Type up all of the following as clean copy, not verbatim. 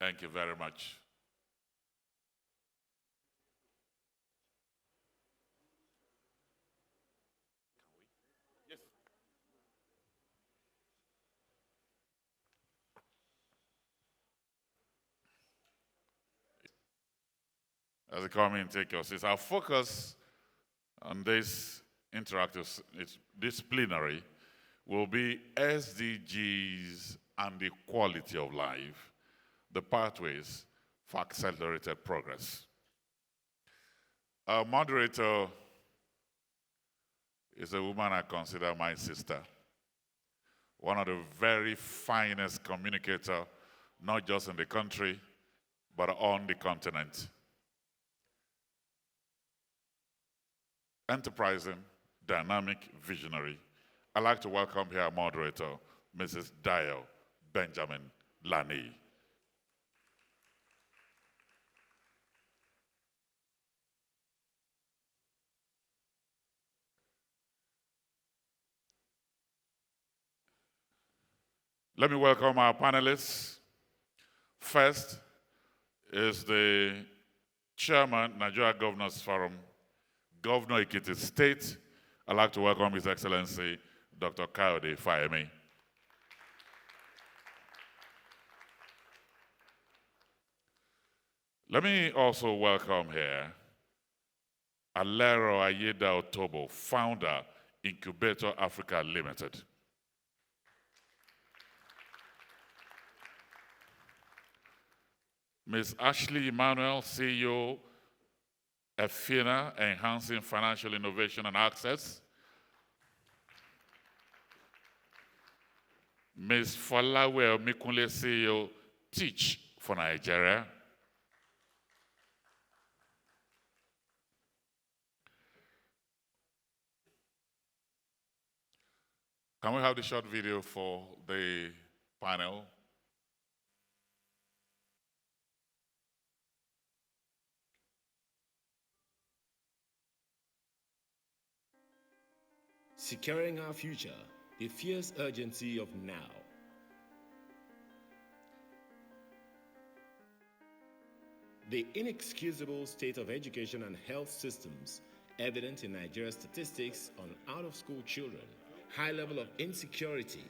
Thank you very much. As a comment, take your seats. Our focus on this interactive, this plenary will be SDGs and the quality of life, the pathways for accelerated progress. Our moderator is a woman I consider my sister, one of the very finest communicators, not just in the country, but on the continent. Enterprising, dynamic, visionary. I'd like to welcome here our moderator, Mrs. Dio Benjamin Lani. Let me welcome our panelists. First is the chairman, Nigeria Governors Forum, Governor Ekiti State. I'd like to welcome His Excellency, Dr. Kayode Fayemi. Let me also welcome here Alero Ayeda Otobo, founder, Incubator Africa Limited. Ms. Ashley Emmanuel, CEO, EFINA, Enhancing Financial Innovation and Access. Ms. Falawe Mikunle, CEO, Teach for Nigeria. Can we have the short video for the panel? Securing our future, the fierce urgency of now. The inexcusable state of education and health systems evident in Nigeria's statistics on out-of-school children, high level of insecurity,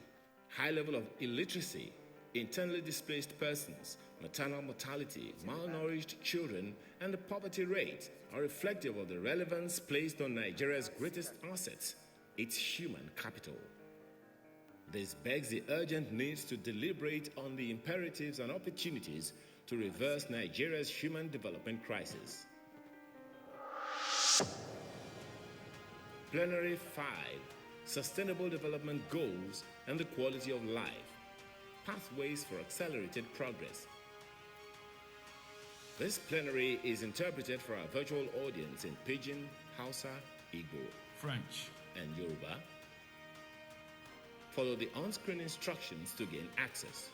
high level of illiteracy, internally displaced persons, maternal mortality, malnourished children, and the poverty rate are reflective of the relevance placed on Nigeria's greatest assets, its human capital. This begs the urgent need to deliberate on the imperatives and opportunities to reverse Nigeria's human development crisis. Plenary 5, Sustainable Development Goals and the Quality of Life, Pathways for Accelerated Progress. This plenary is interpreted for our virtual audience in Pidgin, Hausa, Igbo, French, and Yoruba. Follow the on-screen instructions to gain access.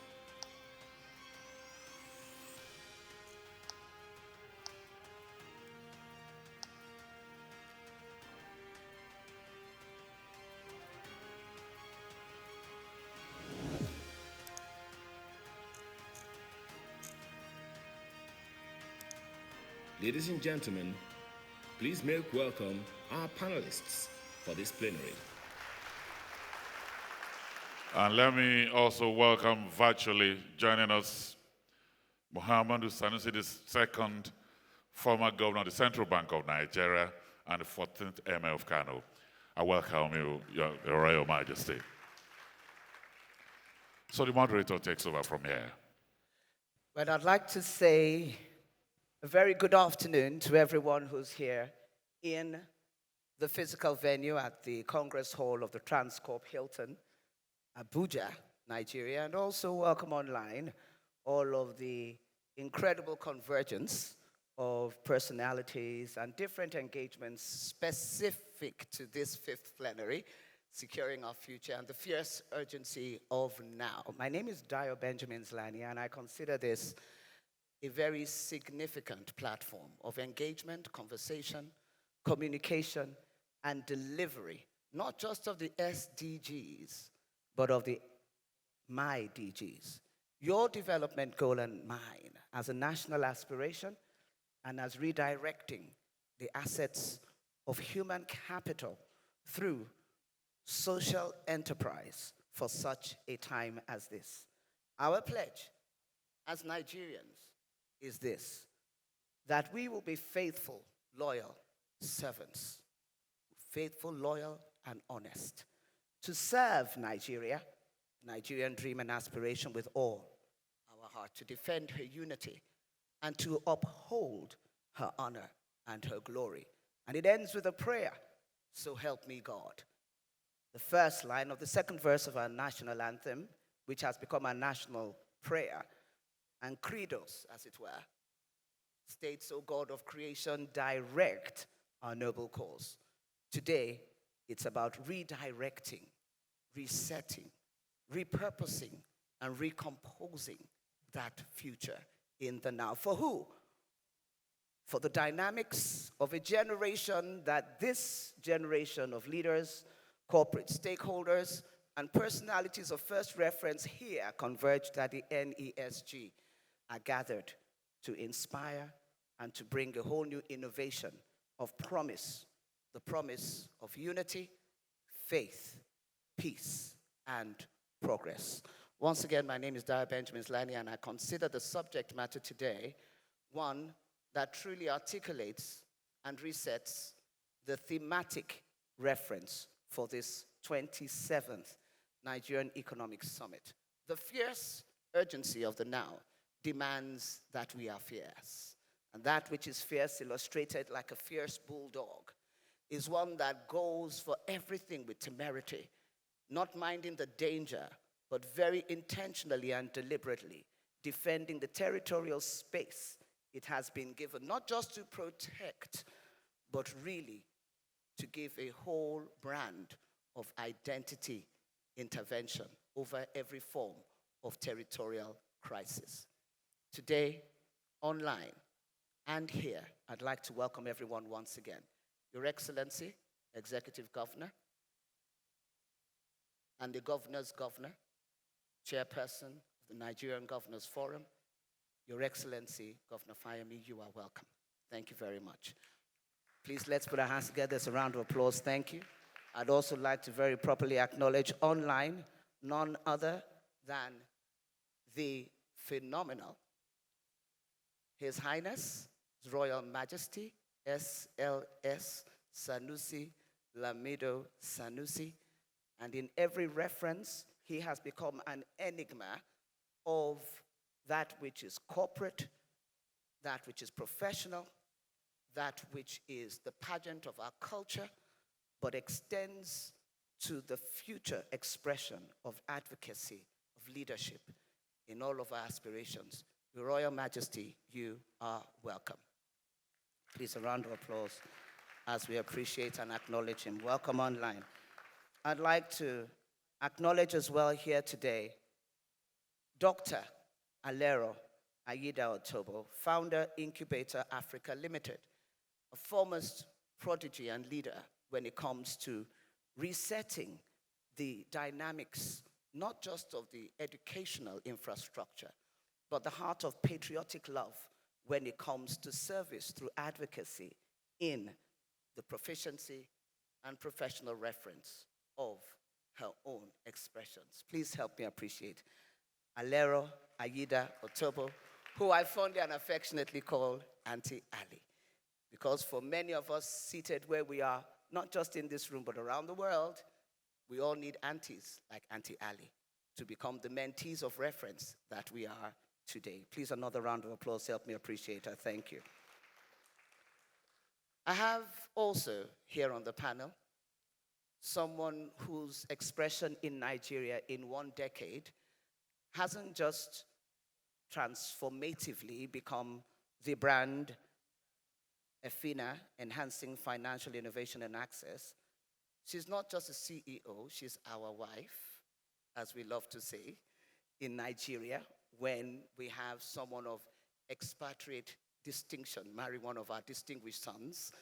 Ladies and gentlemen, please make welcome our panelists for this plenary. And let me also welcome virtually joining us Muhammadu Sanusi II, former governor of the Central Bank of Nigeria and the 14th Emir of Kano. I welcome you, Your Royal Majesty. So the moderator takes over from here. But I'd like to say a very good afternoon to everyone who's here in the physical venue at the Congress Hall of the Transcorp Hilton, Abuja, Nigeria, and also welcome online all of the incredible convergence of personalities and different engagements specific to this fifth plenary, Securing Our Future and the Fierce Urgency of Now. My name is Dio Benjamin Lani, and I consider this a very significant platform of engagement, conversation, communication, and delivery, not just of the SDGs, but of the my DGs. Your development goal and mine as a national aspiration and as redirecting the assets of human capital through social enterprise for such a time as this. Our pledge as Nigerians is this, that we will be faithful, loyal servants, faithful, loyal, and honest, to serve Nigeria, Nigerian dream and aspiration with all our heart, to defend her unity, and to uphold her honor and her glory. And it ends with a prayer, so help me God. The first line of the second verse of our national anthem, which has become our national prayer, and credos, as it were, states, O God of creation, direct our noble cause. Today, it's about redirecting, resetting, repurposing, and recomposing that future in the now. For who? For the dynamics of a generation that this generation of leaders, corporate stakeholders, and personalities of first reference here converged at the NESG are gathered to inspire and to bring a whole new innovation of promise, the promise of unity, faith, peace, and progress. Once again, my name is Dara Benjamin Lani, and I consider the subject matter today one that truly articulates and resets the thematic reference for this 27th Nigerian Economic Summit. The fierce urgency of the now demands that we are fierce. And that which is fierce, illustrated like a fierce bulldog, is one that goes for everything with temerity, not minding the danger, but very intentionally and deliberately defending the territorial space it has been given, not just to protect, but really to give a whole brand of identity intervention over every form of territorial crisis. Today, online and here, I'd like to welcome everyone once again. Your Excellency, Executive Governor, and the Governor's Governor, Chairperson of the Nigerian Governors Forum, Your Excellency, Governor Fayemi, you are welcome. Thank you very much. Please, let's put our hands together. There's a round of applause. Thank you. I'd also like to very properly acknowledge online none other than the phenomenal His Highness, His Royal Majesty, SLS Sanusi Lamido Sanusi. And in every reference, he has become an enigma of that which is corporate, that which is professional, that which is the pageant of our culture, but extends to the future expression of advocacy, of leadership in all of our aspirations. Your Royal Majesty, you are welcome. Please, a round of applause as we appreciate and acknowledge him. Welcome online. I'd like to acknowledge as well here today Dr. Alero Ayida Otobo, founder, Incubator Africa Limited, a foremost prodigy and leader when it comes to resetting the dynamics, not just of the educational infrastructure, but the heart of patriotic love when it comes to service through advocacy in the proficiency and professional reference of her own expressions. Please help me appreciate Alero Ayida Otobo, who I fondly and affectionately call Auntie Ali. Because for many of us seated where we are, not just in this room, but around the world, we all need aunties like Auntie Ali to become the mentees of reference that we are today. Please, another round of applause. Help me appreciate her. Thank you. I have also here on the panel someone whose expression in Nigeria in 1 decade hasn't just transformatively become the brand EFINA, Enhancing Financial Innovation and Access. She's not just a CEO, she's our wife, as we love to say, in Nigeria, when we have someone of expatriate distinction marry one of our distinguished sons.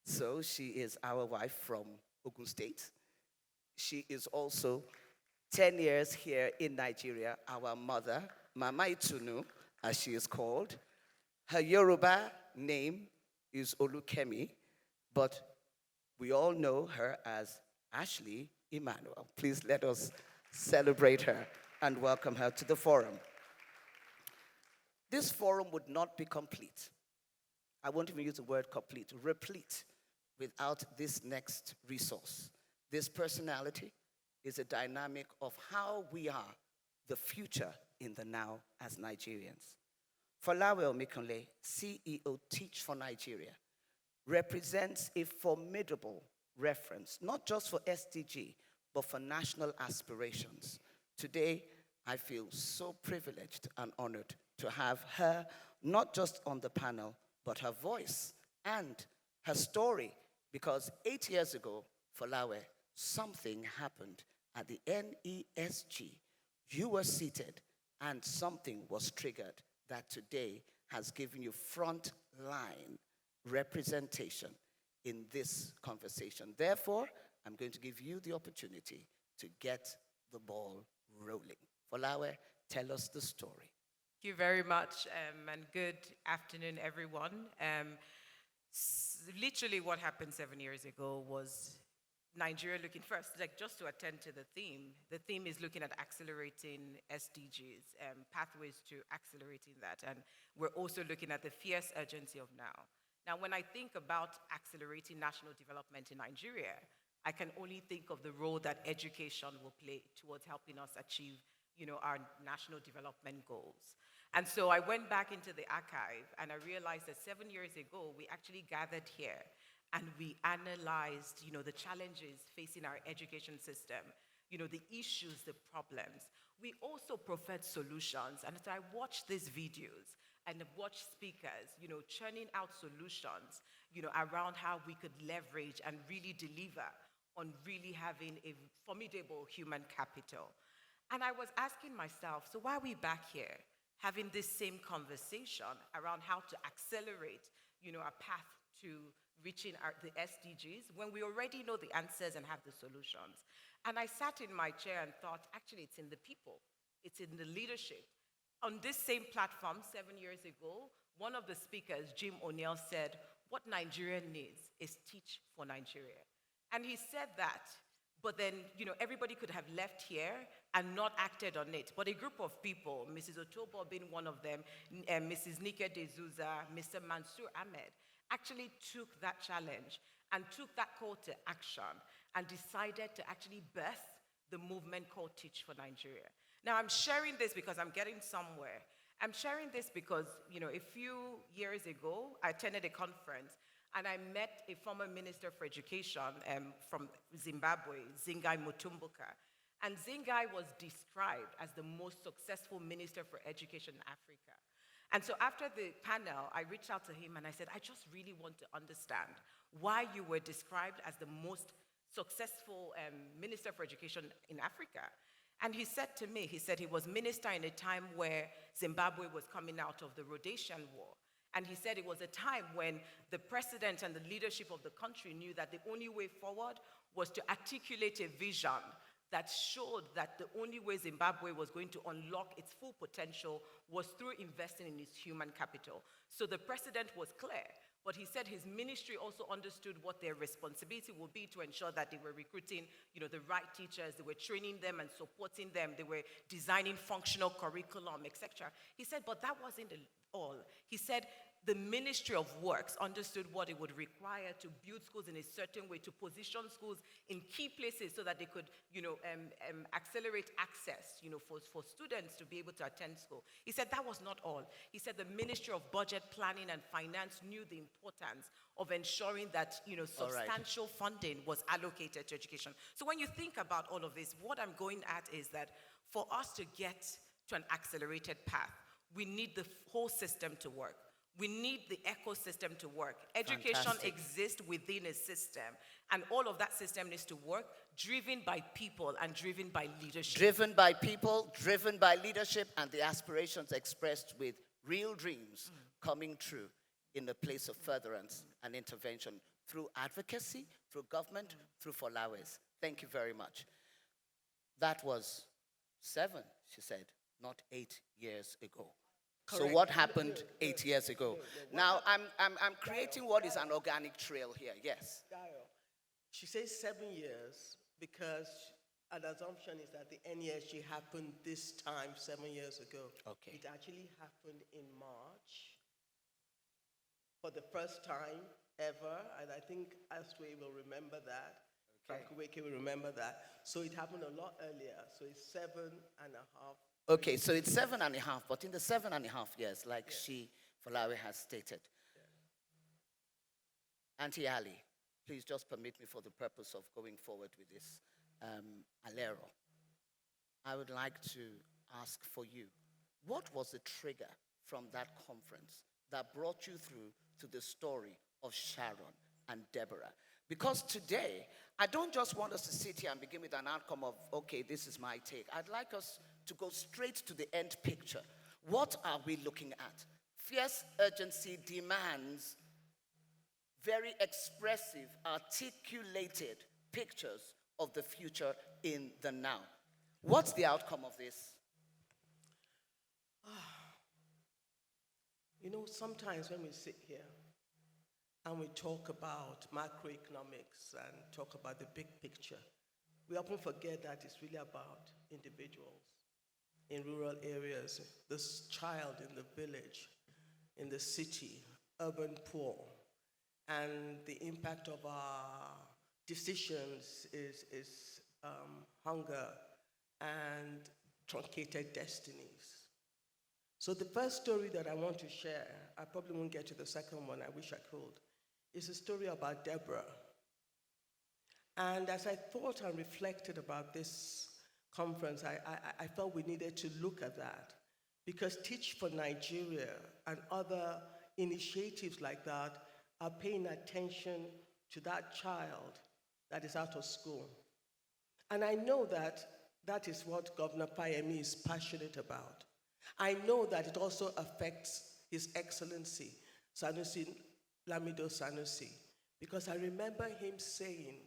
So she is our wife from Ogun State. She is also 10 years here in Nigeria, our mother, Mama Itunu, as she is called. Her Yoruba name is Olukemi, but we all know her as Ashley Emmanuel. Please let us celebrate her and welcome her to the forum. This forum would not be complete. I won't even use the word complete, replete, without this next resource. This personality is a dynamic of how we are the future in the now as Nigerians. Folawe Omikunle, CEO Teach for Nigeria, represents a formidable reference, not just for SDG, but for national aspirations. Today, I feel so privileged and honored to have her, not just on the panel, but her voice and her story, because 8 years ago, Folawe, something happened at the NESG. You were seated, and something was triggered that today has given you front line representation in this conversation. Therefore, I'm going to give you the opportunity to get the ball rolling. Folawe, tell us the story. Thank you very much, and good afternoon, everyone. Literally what happened 7 years ago was Nigeria looking first, like just to attend to the theme. The theme is looking at accelerating SDGs, pathways to accelerating that. And we're also looking at the fierce urgency of now. Now, when I think about accelerating national development in Nigeria, I can only think of the role that education will play towards helping us achieve, our national development goals. And so I went back into the archive and I realized that 7 years ago, we actually gathered here and we analyzed, the challenges facing our education system, the issues, the problems. We also proffered solutions. And as I watched these videos and watched speakers, churning out solutions, around how we could leverage and really deliver on really having a formidable human capital. And I was asking myself, so why are we back here having this same conversation around how to accelerate, our path to reaching the SDGs when we already know the answers and have the solutions? And I sat in my chair and thought, actually, it's in the people. It's in the leadership. On this same platform 7 years ago, one of the speakers, Jim O'Neill, said, what Nigeria needs is Teach for Nigeria. And he said that, but then, everybody could have left here and not acted on it. But a group of people, Mrs. Otobo being one of them, Mrs. Nike D'Souza, Mr. Mansour Ahmed, actually took that challenge and took that call to action and decided to actually birth the movement called Teach for Nigeria. Now, I'm sharing this because I'm getting somewhere. I'm sharing this because, a few years ago, I attended a conference and I met a former minister for education from Zimbabwe, Zingai Mutumbuka. And Zingai was described as the most successful minister for education in Africa. And so after the panel, I reached out to him and I said, I just really want to understand why you were described as the most successful minister for education in Africa. And he said to me, he was minister in a time where Zimbabwe was coming out of the Rhodesian War. And he said it was a time when the president and the leadership of the country knew that the only way forward was to articulate a vision that showed that the only way Zimbabwe was going to unlock its full potential was through investing in its human capital. So the president was clear, but he said his ministry also understood what their responsibility would be to ensure that they were recruiting, the right teachers, they were training them and supporting them, they were designing functional curriculum, etc. He said, but that wasn't all. He said, the Ministry of Works understood what it would require to build schools in a certain way, to position schools in key places so that they could, accelerate access, for students to be able to attend school. He said that was not all. He said the Ministry of Budget, Planning and Finance knew the importance of ensuring that, substantial funding was allocated to education. So when you think about all of this, what I'm going at is that for us to get to an accelerated path, we need the whole system to work. We need the ecosystem to work. Education Fantastic. exists within a system, and all of that system needs to work, driven by people and driven by leadership. Driven by people, driven by leadership, and the aspirations expressed with real dreams coming true in the place of furtherance and intervention through advocacy, through government, through Folawes. Thank you very much. That was 7, she said, not 8 years ago. So Correct. what happened 8 years ago? Now, I'm creating what is an organic trail here, yes. Dio. She says 7 years because an assumption is that the NESG happened this time 7 years ago. Okay. It actually happened in March for the first time ever, and I think Aswe will remember that. Okay. Frank will remember that. So it happened a lot earlier. So it's 7.5. Okay, so it's 7.5, but in the 7.5 years, like Falawe has stated. Auntie Ali, please just permit me for the purpose of going forward with this. Alero, I would like to ask for you, what was the trigger from that conference that brought you through to the story of Sharon and Deborah? Because today, I don't just want us to sit here and begin with an outcome of, okay, this is my take. I'd like us to go straight to the end picture. What are we looking at? Fierce urgency demands very expressive, articulated pictures of the future in the now. What's the outcome of this? You know, sometimes when we sit here and we talk about macroeconomics and talk about the big picture, we often forget that it's really about individuals in rural areas, this child in the village, in the city, urban poor, and the impact of our decisions is hunger and truncated destinies. So the first story that I want to share, I probably won't get to the second one, I wish I could, is a story about Deborah. And as I thought and reflected about this conference, I felt we needed to look at that, because Teach for Nigeria and other initiatives like that are paying attention to that child that is out of school. And I know that that is what Governor Fayemi is passionate about. I know that it also affects His Excellency, Sanusi Lamido Sanusi, because I remember him saying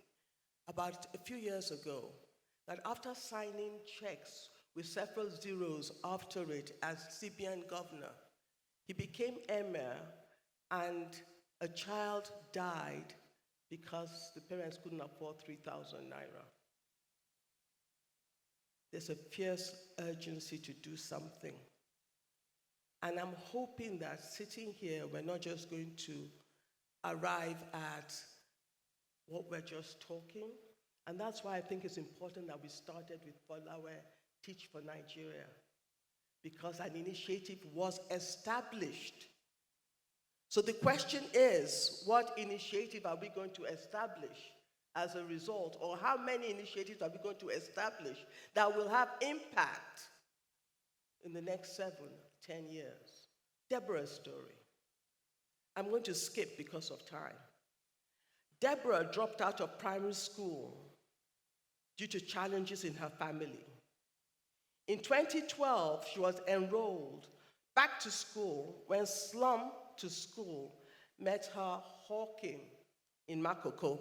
about a few years ago that after signing checks with several zeros after it as CBN governor, he became emir and a child died because the parents couldn't afford 3,000 naira. There's a fierce urgency to do something. And I'm hoping that sitting here, we're not just going to arrive at what we're just talking. And that's why I think it's important that we started with Falawe Teach for Nigeria, because an initiative was established. So the question is, what initiative are we going to establish as a result, or how many initiatives are we going to establish that will have impact in the next 7, 10 years? Deborah's story. I'm going to skip because of time. Deborah dropped out of primary school due to challenges in her family. In 2012, she was enrolled back to school when Slum to School met her hawking in Makoko.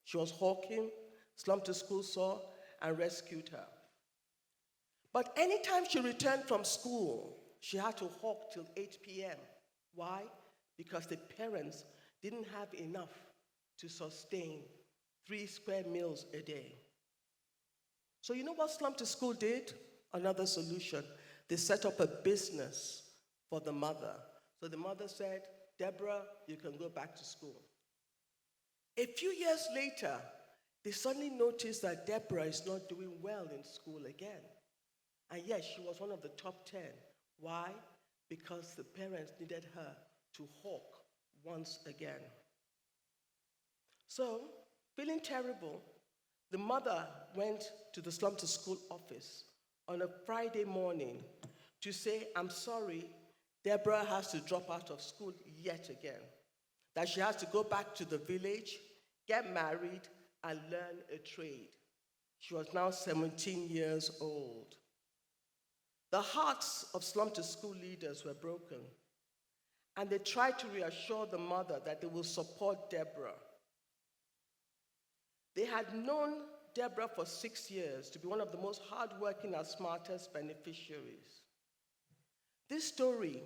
She was hawking, Slum to School saw and rescued her. But anytime she returned from school, she had to hawk till 8 p.m. Why? Because the parents didn't have enough to sustain 3 square meals a day. So you know what Slum to School did? Another solution. They set up a business for the mother. So the mother said, Deborah, you can go back to school. A few years later, they suddenly noticed that Deborah is not doing well in school again. And yes, she was one of the top 10. Why? Because the parents needed her to hawk once again. So, feeling terrible, the mother went to the Slum to School office on a Friday morning to say, I'm sorry, Deborah has to drop out of school yet again. That she has to go back to the village, get married, and learn a trade. She was now 17 years old. The hearts of Slum to School leaders were broken, and they tried to reassure the mother that they will support Deborah. They had known Deborah for 6 years to be one of the most hardworking and smartest beneficiaries. This story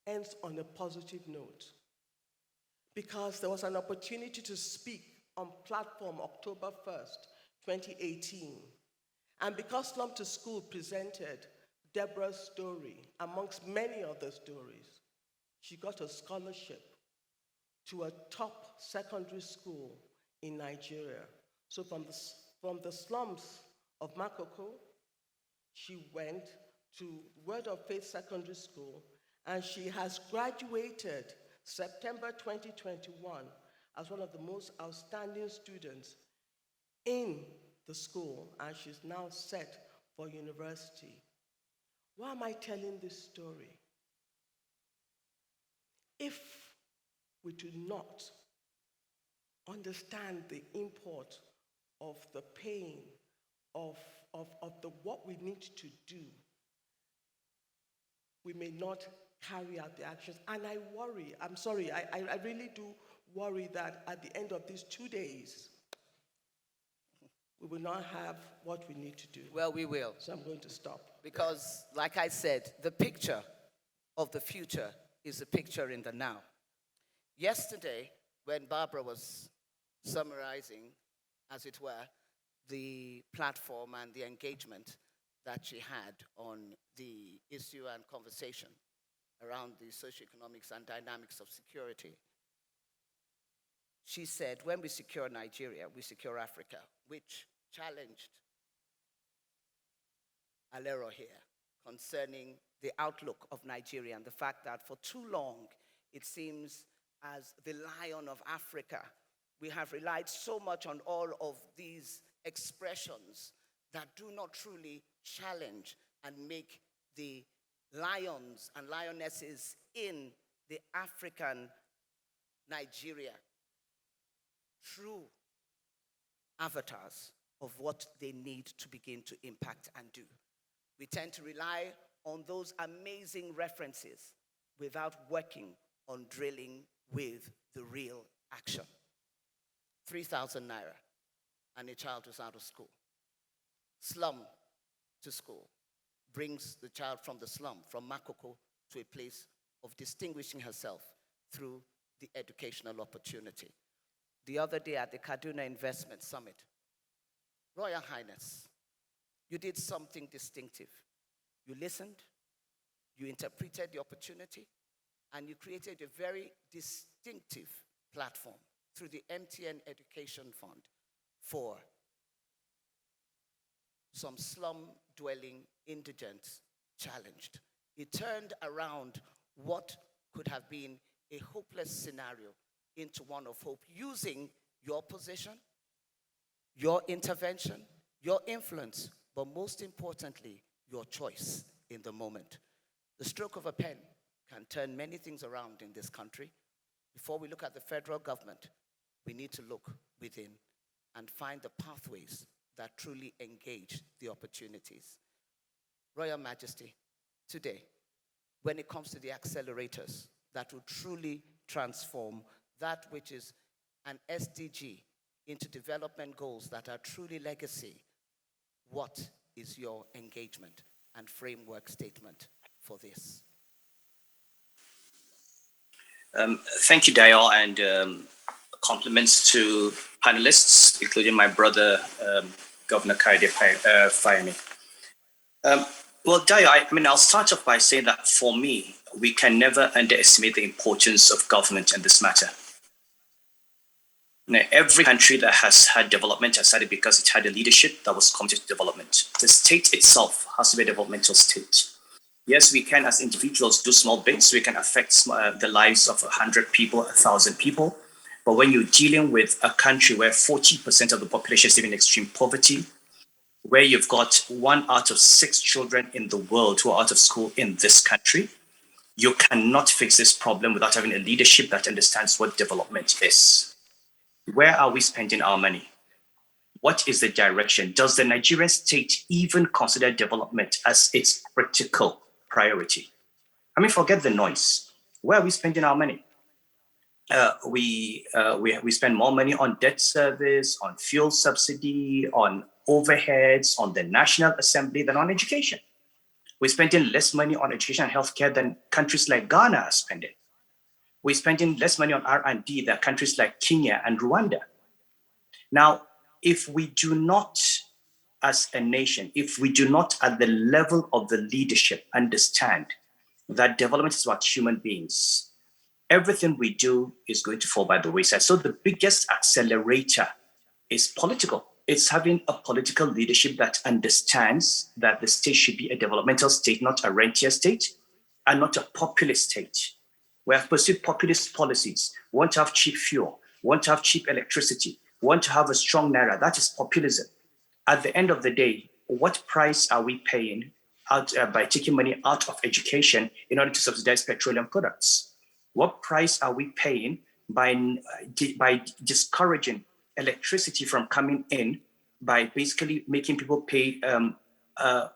ends on a positive note because there was an opportunity to speak on platform October 1st, 2018. And because Slum to School presented Deborah's story amongst many other stories, she got a scholarship to a top secondary school in Nigeria. So from the slums of Makoko, she went to Word of Faith Secondary School, and she has graduated September 2021 as one of the most outstanding students in the school, and she's now set for university. Why am I telling this story? If we do not understand the import of the pain, of what we need to do, we may not carry out the actions. And I worry, I'm sorry, I really do worry that at the end of these 2 days, we will not have what we need to do. Well, we will. So I'm going to stop. Because, like I said, the picture of the future is a picture in the now. Yesterday, when Barbara was summarizing, as it were, the platform and the engagement that she had on the issue and conversation around the socioeconomics and dynamics of security, she said, when we secure Nigeria, we secure Africa, which challenged Alero here concerning the outlook of Nigeria and the fact that for too long, it seems as the lion of Africa, we have relied so much on all of these expressions that do not truly challenge and make the lions and lionesses in the African Nigeria true avatars of what they need to begin to impact and do. We tend to rely on those amazing references without working on drilling with the real action. 3,000 naira and a child who's out of school. Slum to school brings the child from the slum, from Makoko, to a place of distinguishing herself through the educational opportunity. The other day at the Kaduna Investment Summit, Royal Highness, you did something distinctive. You listened, you interpreted the opportunity, and you created a very distinctive platform through the MTN Education Fund for some slum-dwelling indigents challenged. It turned around what could have been a hopeless scenario into one of hope, using your position, your intervention, your influence, but most importantly, your choice in the moment. The stroke of a pen can turn many things around in this country. Before we look at the federal government, we need to look within and find the pathways that truly engage the opportunities. Royal Majesty, today, when it comes to the accelerators that will truly transform that which is an SDG into development goals that are truly legacy, what is your engagement and framework statement for this? Thank you, Dayo, and compliments to panelists, including my brother, Governor Kaide Fayemi. Well, Dayo, I'll start off by saying that for me, we can never underestimate the importance of government in this matter. Now, every country that has had development has had it because it had a leadership that was committed to development. The state itself has to be a developmental state. Yes, we can, as individuals, do small bits. We can affect the lives of 100 people, 1,000 people. But when you're dealing with a country where 40% of the population is living in extreme poverty, where you've got 1 out of 6 children in the world who are out of school in this country, you cannot fix this problem without having a leadership that understands what development is. Where are we spending our money? What is the direction? Does the Nigerian state even consider development as its critical priority? Forget the noise. Where are we spending our money? We spend more money on debt service, on fuel subsidy, on overheads, on the National Assembly than on education. We're spending less money on education and healthcare than countries like Ghana are spending. We're spending less money on R&D than countries like Kenya and Rwanda. Now, if we do not, as a nation, if we do not at the level of the leadership understand that development is about human beings, everything we do is going to fall by the wayside. So the biggest accelerator is political. It's having a political leadership that understands that the state should be a developmental state, not a rentier state, and not a populist state. We have pursued populist policies. We want to have cheap fuel, we want to have cheap electricity, we want to have a strong naira. That is populism. At the end of the day, what price are we paying out by taking money out of education in order to subsidize petroleum products? What price are we paying by discouraging electricity from coming in by basically making people pay a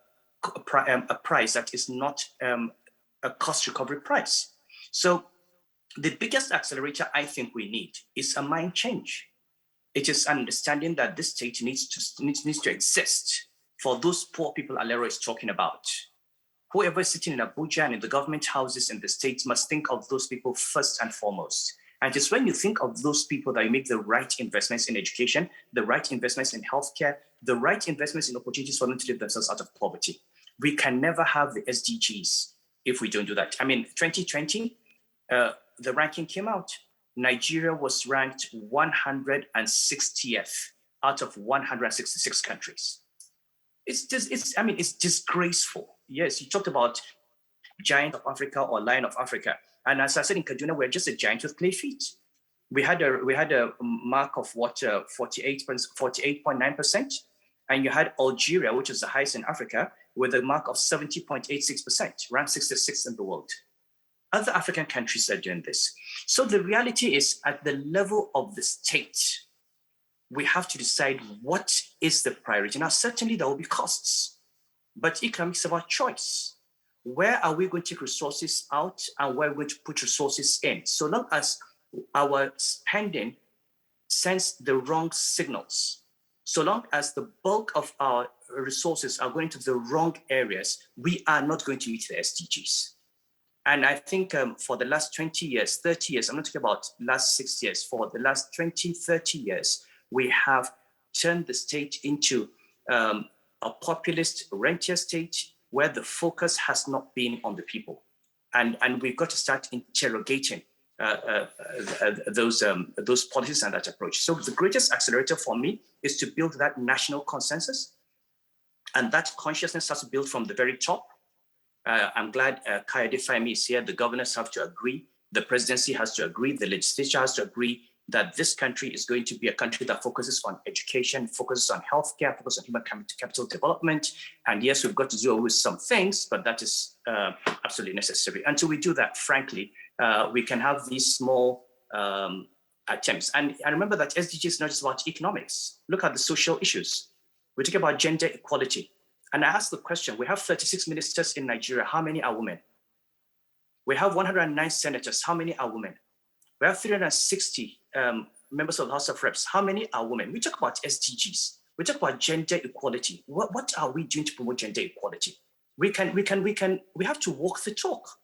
price that is not a cost recovery price? So the biggest accelerator I think we need is a mind change. It is understanding that this state needs to exist for those poor people Alero is talking about. Whoever is sitting in Abuja and in the government houses in the state must think of those people first and foremost. And it's when you think of those people that you make the right investments in education, the right investments in healthcare, the right investments in opportunities for them to live themselves out of poverty. We can never have the SDGs if we don't do that. I mean, 2020, the ranking came out. Nigeria was ranked 160th out of 166 countries. It's disgraceful. Yes, you talked about giant of Africa or lion of Africa. And as I said in Kaduna, we're just a giant with clay feet. We had a mark of 48.9%. And you had Algeria, which is the highest in Africa, with a mark of 70.86%, ranked 66th in the world. Other African countries are doing this. So the reality is, at the level of the state, we have to decide what is the priority. Now, certainly there will be costs, but economics is about choice. Where are we going to take resources out and where are we going to put resources in? So long as our spending sends the wrong signals, so long as the bulk of our resources are going to the wrong areas, we are not going to meet the SDGs. And I think for the last 20 years, 30 years, I'm not talking about last 6 years, for the last 20, 30 years, we have turned the state into a populist rentier state where the focus has not been on the people. And we've got to start interrogating those policies and that approach. So the greatest accelerator for me is to build that national consensus. And that consciousness has to build from the very top. I'm glad Kayode Fayemi is here. The governors have to agree. The presidency has to agree. The legislature has to agree that this country is going to be a country that focuses on education, focuses on healthcare, focuses on human capital development. And yes, we've got to do with some things, but that is absolutely necessary. Until we do that, frankly, we can have these small attempts. And I remember that SDG is not just about economics. Look at the social issues. We talk about gender equality. And I asked the question, we have 36 ministers in Nigeria. How many are women? We have 109 senators. How many are women? We have 360 members of the House of Reps. How many are women? We talk about SDGs. We talk about gender equality. What are we doing to promote gender equality? We have to walk the talk.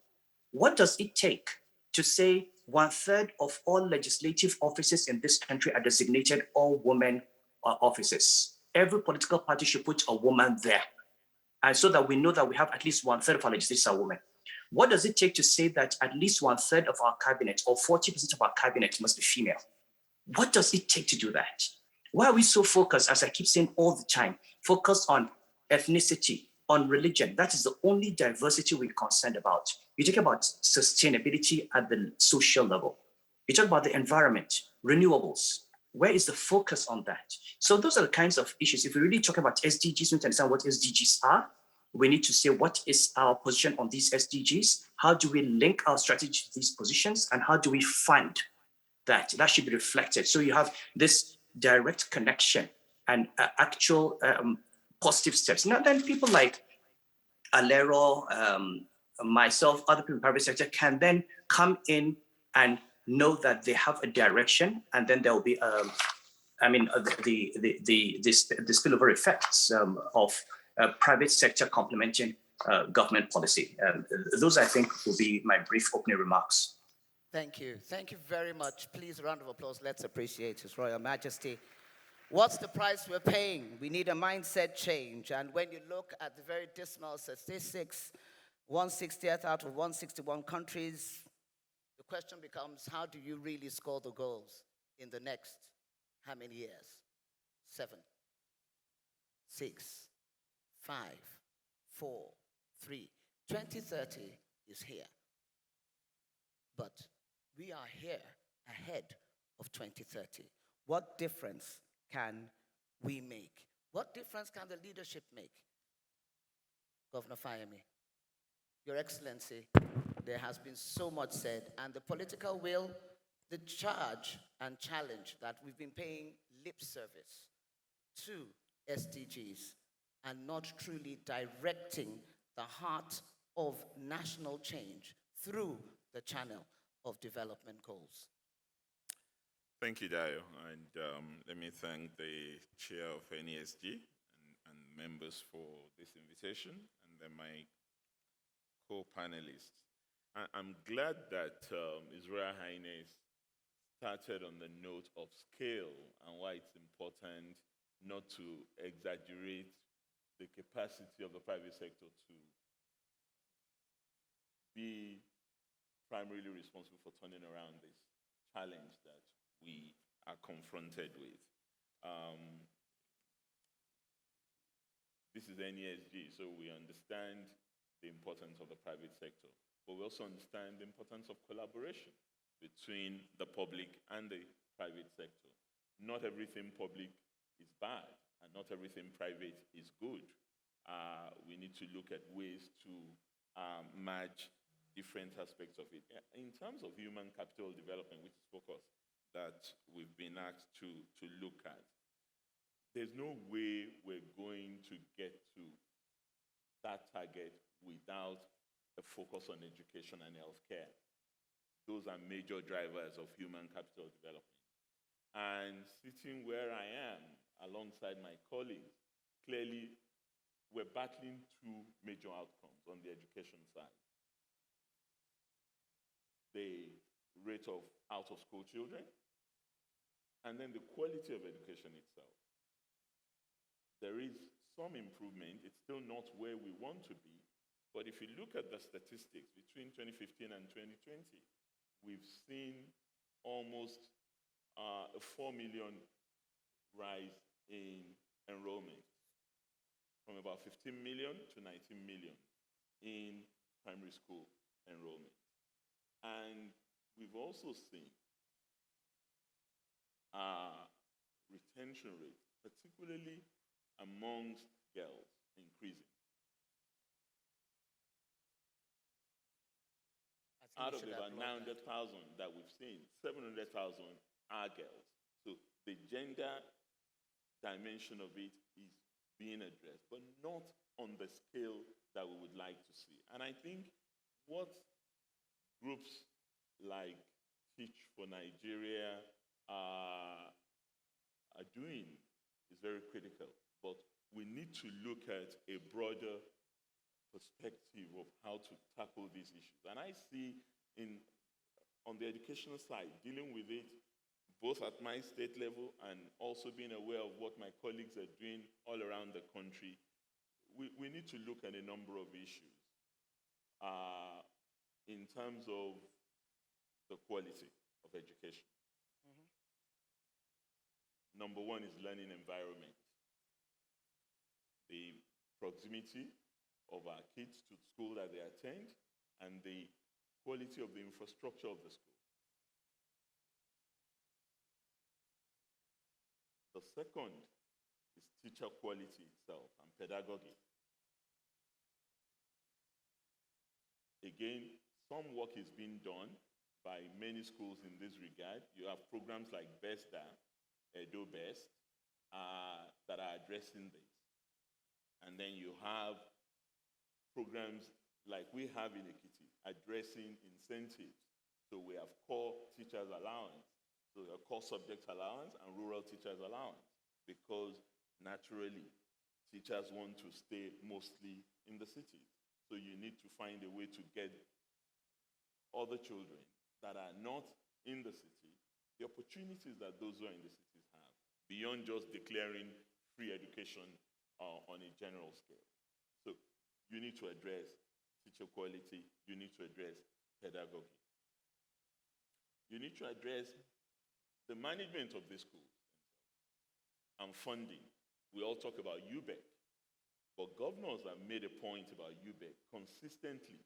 What does it take to say 1/3 of all legislative offices in this country are designated all women offices? Every political party should put a woman there. And so that we know that we have at least 1/3 of our legislators are women. What does it take to say that at least 1/3 of our cabinet or 40% of our cabinet must be female? What does it take to do that? Why are we so focused, as I keep saying all the time, focused on ethnicity, on religion? That is the only diversity we're concerned about. You talk about sustainability at the social level. You talk about the environment, renewables. Where is the focus on that? So those are the kinds of issues. If we really talk about SDGs, we need to understand what SDGs are. We need to say, what is our position on these SDGs? How do we link our strategy to these positions? And how do we fund that? That should be reflected. So you have this direct connection and actual positive steps. Now then people like Alero, myself, other people in the private sector can then come in and know that they have a direction, and then there will be, the spillover effects of private sector complementing government policy. Those, I think, will be my brief opening remarks. Thank you. Thank you very much. Please, a round of applause. Let's appreciate His Royal Majesty. What's the price we're paying? We need a mindset change. And when you look at the very dismal statistics, 160th out of 161 countries, the question becomes, how do you really score the goals in the next, how many years? 7, 6, 5, 4, 3. 2030 is here. But we are here ahead of 2030. What difference can we make? What difference can the leadership make? Governor Fayemi, Your Excellency, there has been so much said, and the political will, the charge and challenge that we've been paying lip service to SDGs and not truly directing the heart of national change through the channel of development goals. Thank you, Dayo, and let me thank the chair of NESG and members for this invitation, and then my co-panelists. I'm glad that His Royal Highness started on the note of scale and why it's important not to exaggerate the capacity of the private sector to be primarily responsible for turning around this challenge that we are confronted with. This is NESG, so we understand the importance of the private sector, but we also understand the importance of collaboration between the public and the private sector. Not everything public is bad, and not everything private is good. We need to look at ways to match different aspects of it. In terms of human capital development, which is focus that we've been asked to look at, there's no way we're going to get to that target without a focus on education and healthcare. Those are major drivers of human capital development. And sitting where I am alongside my colleagues, clearly we're battling two major outcomes on the education side. The rate of out-of-school children, and then the quality of education itself. There is some improvement. It's still not where we want to be, but if you look at the statistics between 2015 and 2020, we've seen almost a 4 million rise in enrollment, from about 15 million to 19 million in primary school enrollment. And we've also seen retention rate, particularly amongst girls, increasing. Out of about 900,000 that we've seen, 700,000 are girls. So the gender dimension of it is being addressed, but not on the scale that we would like to see. And I think what groups like Teach for Nigeria are doing is very critical, but we need to look at a broader perspective of how to tackle these issues. And I see on the educational side, dealing with it both at my state level and also being aware of what my colleagues are doing all around the country, we need to look at a number of issues in terms of the quality of education. Number one is learning environment. The proximity of our kids to the school that they attend and the quality of the infrastructure of the school. The second is teacher quality itself and pedagogy. Again, some work is being done by many schools in this regard. You have programs like BESDA, Edo Best, that are addressing this. And then you have programs like we have in Ekiti, addressing incentives. So we have core teachers allowance, so a core subject allowance and rural teachers allowance, because naturally, teachers want to stay mostly in the cities. So you need to find a way to get other children that are not in the city the opportunities that those who are in the cities have, beyond just declaring free education on a general scale. So you need to address teacher quality, you need to address pedagogy. You need to address the management of the schools and funding. We all talk about UBEC, but governors have made a point about UBEC consistently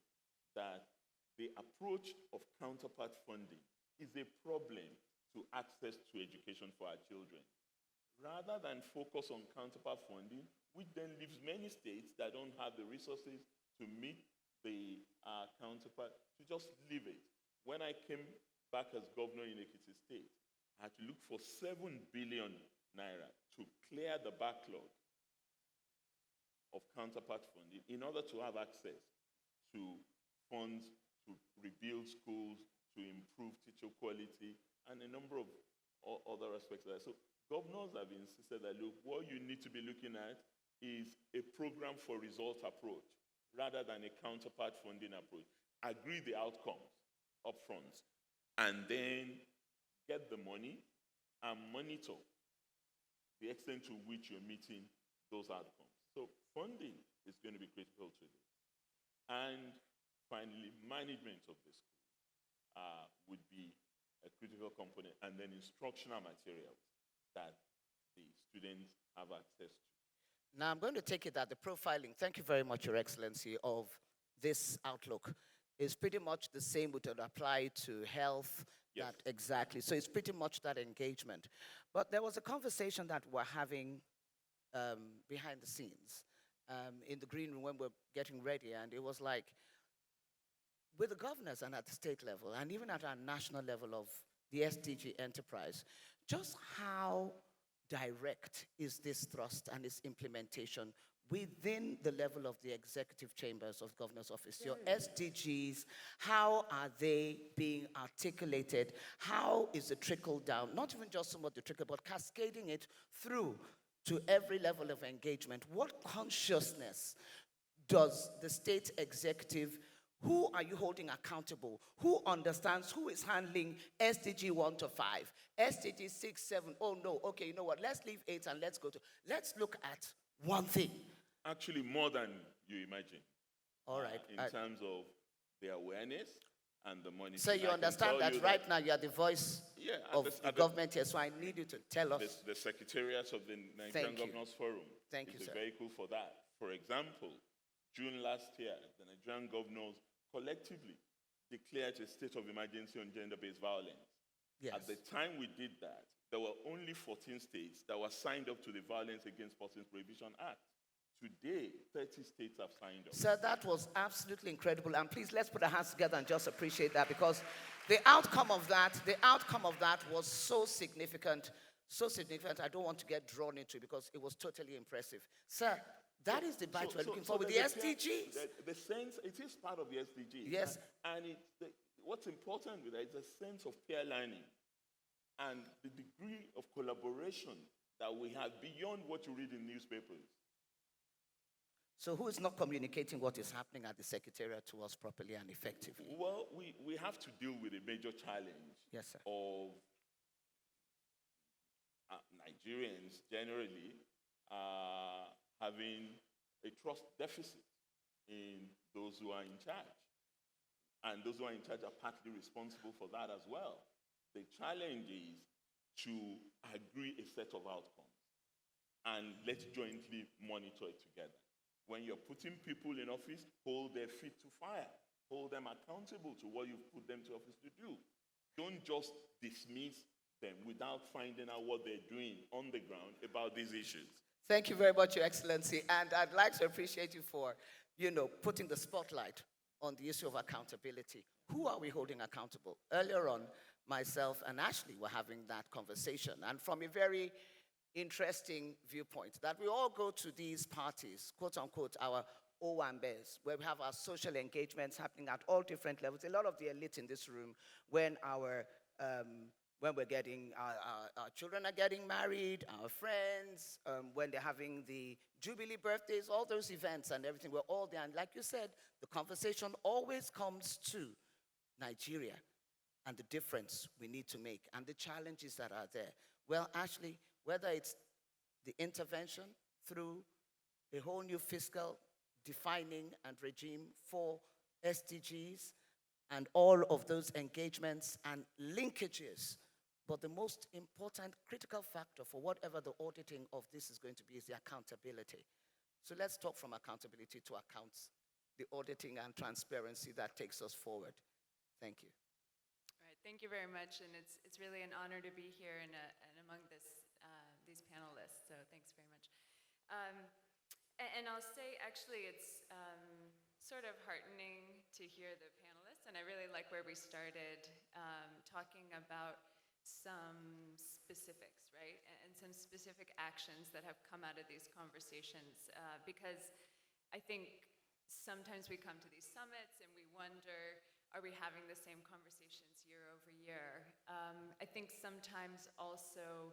that the approach of counterpart funding is a problem to access to education for our children. Rather than focus on counterpart funding, which then leaves many states that don't have the resources to meet the counterpart, to just leave it. When I came back as governor in Ekiti State, I had to look for 7 billion naira to clear the backlog of counterpart funding in order to have access to funds to rebuild schools, to improve teacher quality, and a number of other aspects of that. So governors have insisted that, look, what you need to be looking at is a program for result approach rather than a counterpart funding approach. Agree the outcomes up front, and then get the money and monitor the extent to which you're meeting those outcomes. So funding is going to be critical to this. And finally, management of the school would be a critical component, and then instructional materials that the students have access to. Now, I'm going to take it that the profiling, thank you very much, Your Excellency, of this outlook is pretty much the same would apply to health. Yes. That exactly. So it's pretty much that engagement. But there was a conversation that we're having behind the scenes in the green room when we're getting ready, and it was like, with the governors and at the state level, and even at our national level of the SDG enterprise, just how direct is this thrust and its implementation within the level of the executive chambers of governor's office? Your SDGs, how are they being articulated? How is the trickle down, not even just somewhat the trickle, but cascading it through to every level of engagement? What consciousness does the state executive, who are you holding accountable? Who understands, who is handling SDG 1 to 5, SDG 6, 7, oh no, okay, you know what, let's leave 8 and let's look at one thing. Actually, more than you imagine. All right. In terms of the awareness and the money. So you understand that right now you are the voice of the government here, so I need you to tell us. The Secretariat of the Nigerian Governors Forum is a vehicle for that. For example, June last year, the Nigerian governors collectively declared a state of emergency on gender-based violence. Yes. At the time we did that, there were only 14 states that were signed up to the Violence Against Persons Prohibition Act. Today, 30 states have signed up. So that was absolutely incredible. And please, let's put our hands together and just appreciate that, because the outcome of that was so significant, I don't want to get drawn into it because it was totally impressive. Sir, that is the bite we're looking for with the SDGs. The sense, it is part of the SDGs. Yes. And what's important with that is a sense of peer learning and the degree of collaboration that we have beyond what you read in newspapers. So who is not communicating what is happening at the Secretariat to us properly and effectively? Well, we have to deal with a major challenge. Yes, sir. Of Nigerians generally having a trust deficit in those who are in charge. And those who are in charge are partly responsible for that as well. The challenge is to agree a set of outcomes and let's jointly monitor it together. When you're putting people in office, hold their feet to fire. Hold them accountable to what you've put them to office to do. Don't just dismiss them without finding out what they're doing on the ground about these issues. Thank you very much, Your Excellency. And I'd like to appreciate you for, putting the spotlight on the issue of accountability. Who are we holding accountable? Earlier on, myself and Ashley were having that conversation. And from a very interesting viewpoint, that we all go to these parties, quote unquote, our Owambes, where we have our social engagements happening at all different levels. A lot of the elite in this room, when our when we're getting, our children are getting married, our friends, when they're having the Jubilee birthdays, all those events and everything, we're all there. And like you said, the conversation always comes to Nigeria and the difference we need to make and the challenges that are there. Well, actually, whether it's the intervention through a whole new fiscal defining and regime for SDGs and all of those engagements and linkages. But the most important critical factor for whatever the auditing of this is going to be is the accountability. So let's talk from accountability to accounts, the auditing and transparency that takes us forward. Thank you. All right, thank you very much, and it's really an honor to be here and among these panelists, so thanks very much. And I'll say, actually, it's sort of heartening to hear the panelists, and I really like where we started talking about some specifics, right? And some specific actions that have come out of these conversations, because I think sometimes we come to these summits and we wonder, are we having the same conversations year over year? I think sometimes also,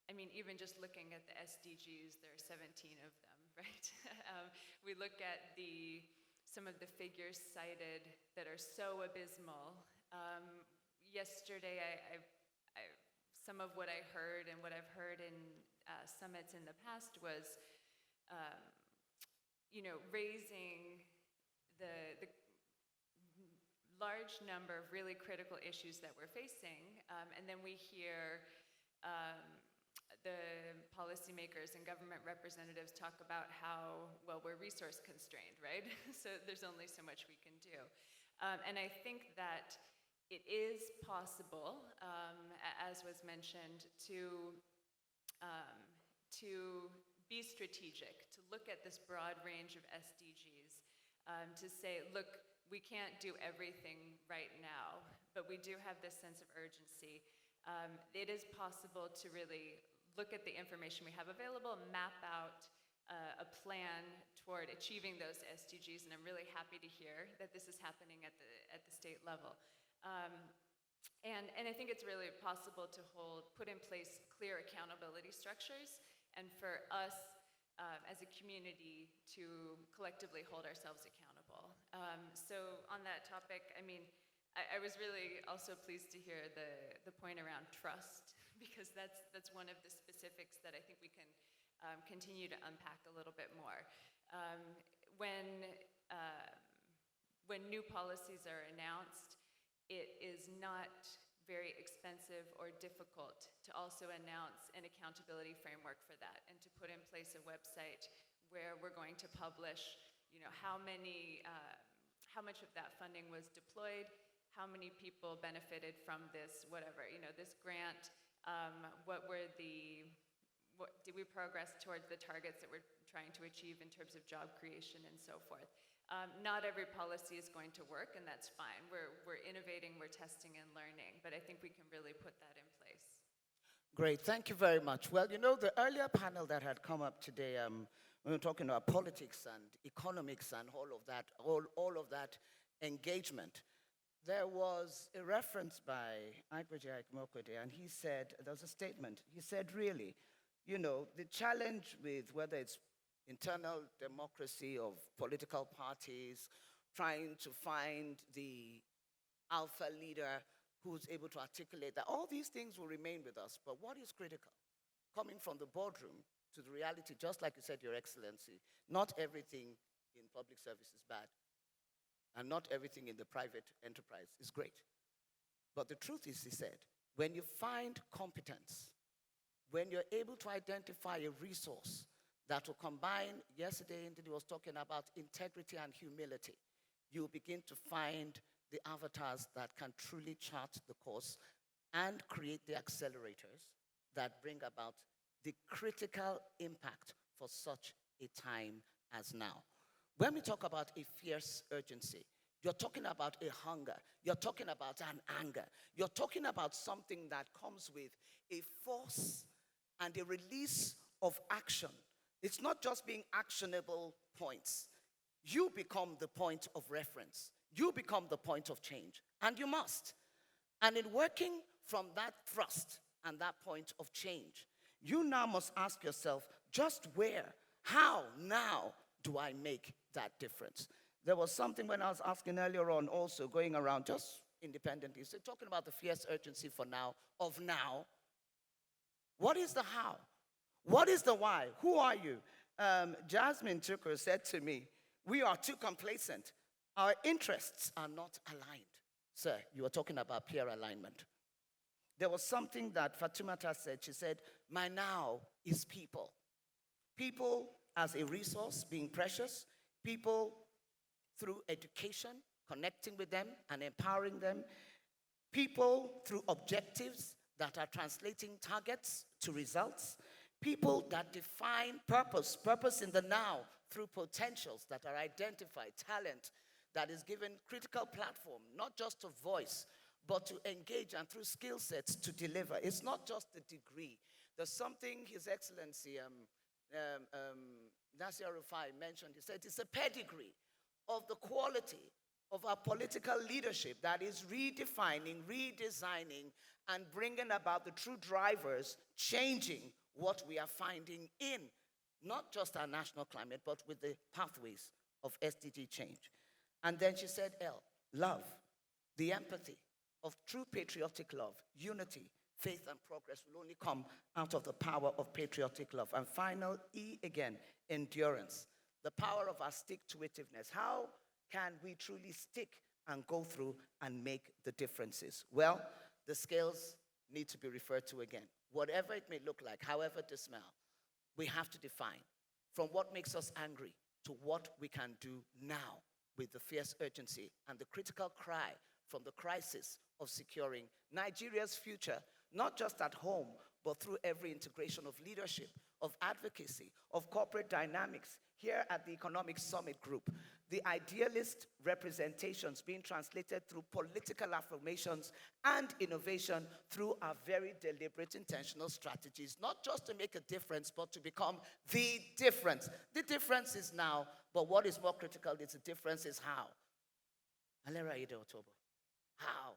I mean, even just looking at the SDGs, there are 17 of them, right? We look at some of the figures cited that are so abysmal. Yesterday, some of what I heard and what I've heard in summits in the past was, raising the large number of really critical issues that we're facing, and then we hear the policymakers and government representatives talk about how, well, we're resource constrained, right? So there's only so much we can do. And I think that it is possible, as was mentioned, to be strategic, to look at this broad range of SDGs, to say, look, we can't do everything right now, but we do have this sense of urgency. It is possible to really look at the information we have available, map out a plan toward achieving those SDGs, and I'm really happy to hear that this is happening at the state level. And I think it's really possible to put in place clear accountability structures, and for us as a community to collectively hold ourselves accountable. So on that topic, I mean, I was really also pleased to hear the point around trust, because that's one of the specifics that I think we can continue to unpack a little bit more. When new policies are announced, it is not very expensive or difficult to also announce an accountability framework for that, and to put in place a website where we're going to publish, how much of that funding was deployed, how many people benefited from this, whatever, this grant, did we progress towards the targets that we're trying to achieve in terms of job creation and so forth. Not every policy is going to work, and that's fine. We're innovating, we're testing and learning, but I think we can really put that in place. Great, thank you very much. Well, the earlier panel that had come up today, we were talking about politics and economics and all of that engagement. There was a reference by Yalwaji, and he said, there was a statement, he said, really, the challenge with whether it's internal democracy of political parties, trying to find the alpha leader who's able to articulate that, all these things will remain with us. But what is critical? Coming from the boardroom to the reality, just like you said, Your Excellency, not everything in public service is bad, and not everything in the private enterprise is great. But the truth is, he said, when you find competence, when you're able to identify a resource that will combine, yesterday Indy was talking about integrity and humility, you begin to find the avatars that can truly chart the course and create the accelerators that bring about the critical impact for such a time as now. When we talk about a fierce urgency, you're talking about a hunger, you're talking about an anger, you're talking about something that comes with a force and a release of action. It's not just being actionable points. You become the point of reference. You become the point of change, and you must. And in working from that thrust and that point of change, you now must ask yourself, just where, how now do I make that difference? There was something when I was asking earlier on also going around just independently, so talking about the fierce urgency for now, of now. What is the how? What is the why? Who are you? Jasmine Tukur said to me, we are too complacent. Our interests are not aligned. Sir, you were talking about peer alignment. There was something that Fatumata said. She said, my now is people. People as a resource being precious. People through education, connecting with them and empowering them. People through objectives that are translating targets to results. People that define purpose, purpose in the now through potentials that are identified, talent that is given critical platform, not just to voice, but to engage and through skill sets to deliver. It's not just the degree. There's something His Excellency Nasir Rufai mentioned. He said it's a pedigree of the quality of our political leadership that is redefining, redesigning, and bringing about the true drivers, changing what we are finding in not just our national climate, but with the pathways of SDG change. And then she said, L, love, the empathy of true patriotic love, unity, faith, and progress will only come out of the power of patriotic love. And final, E again, endurance, the power of our stick-to-itiveness. How can we truly stick and go through and make the differences? Well, the scales need to be referred to again. Whatever it may look like, however dismal, we have to define from what makes us angry to what we can do now with the fierce urgency and the critical cry from the crisis of securing Nigeria's future, not just at home, but through every integration of leadership, of advocacy, of corporate dynamics. Here at the Economic Summit Group, the idealist representations being translated through political affirmations and innovation through our very deliberate, intentional strategies, not just to make a difference, but to become the difference. The difference is now, but what is more critical is the difference is how. How?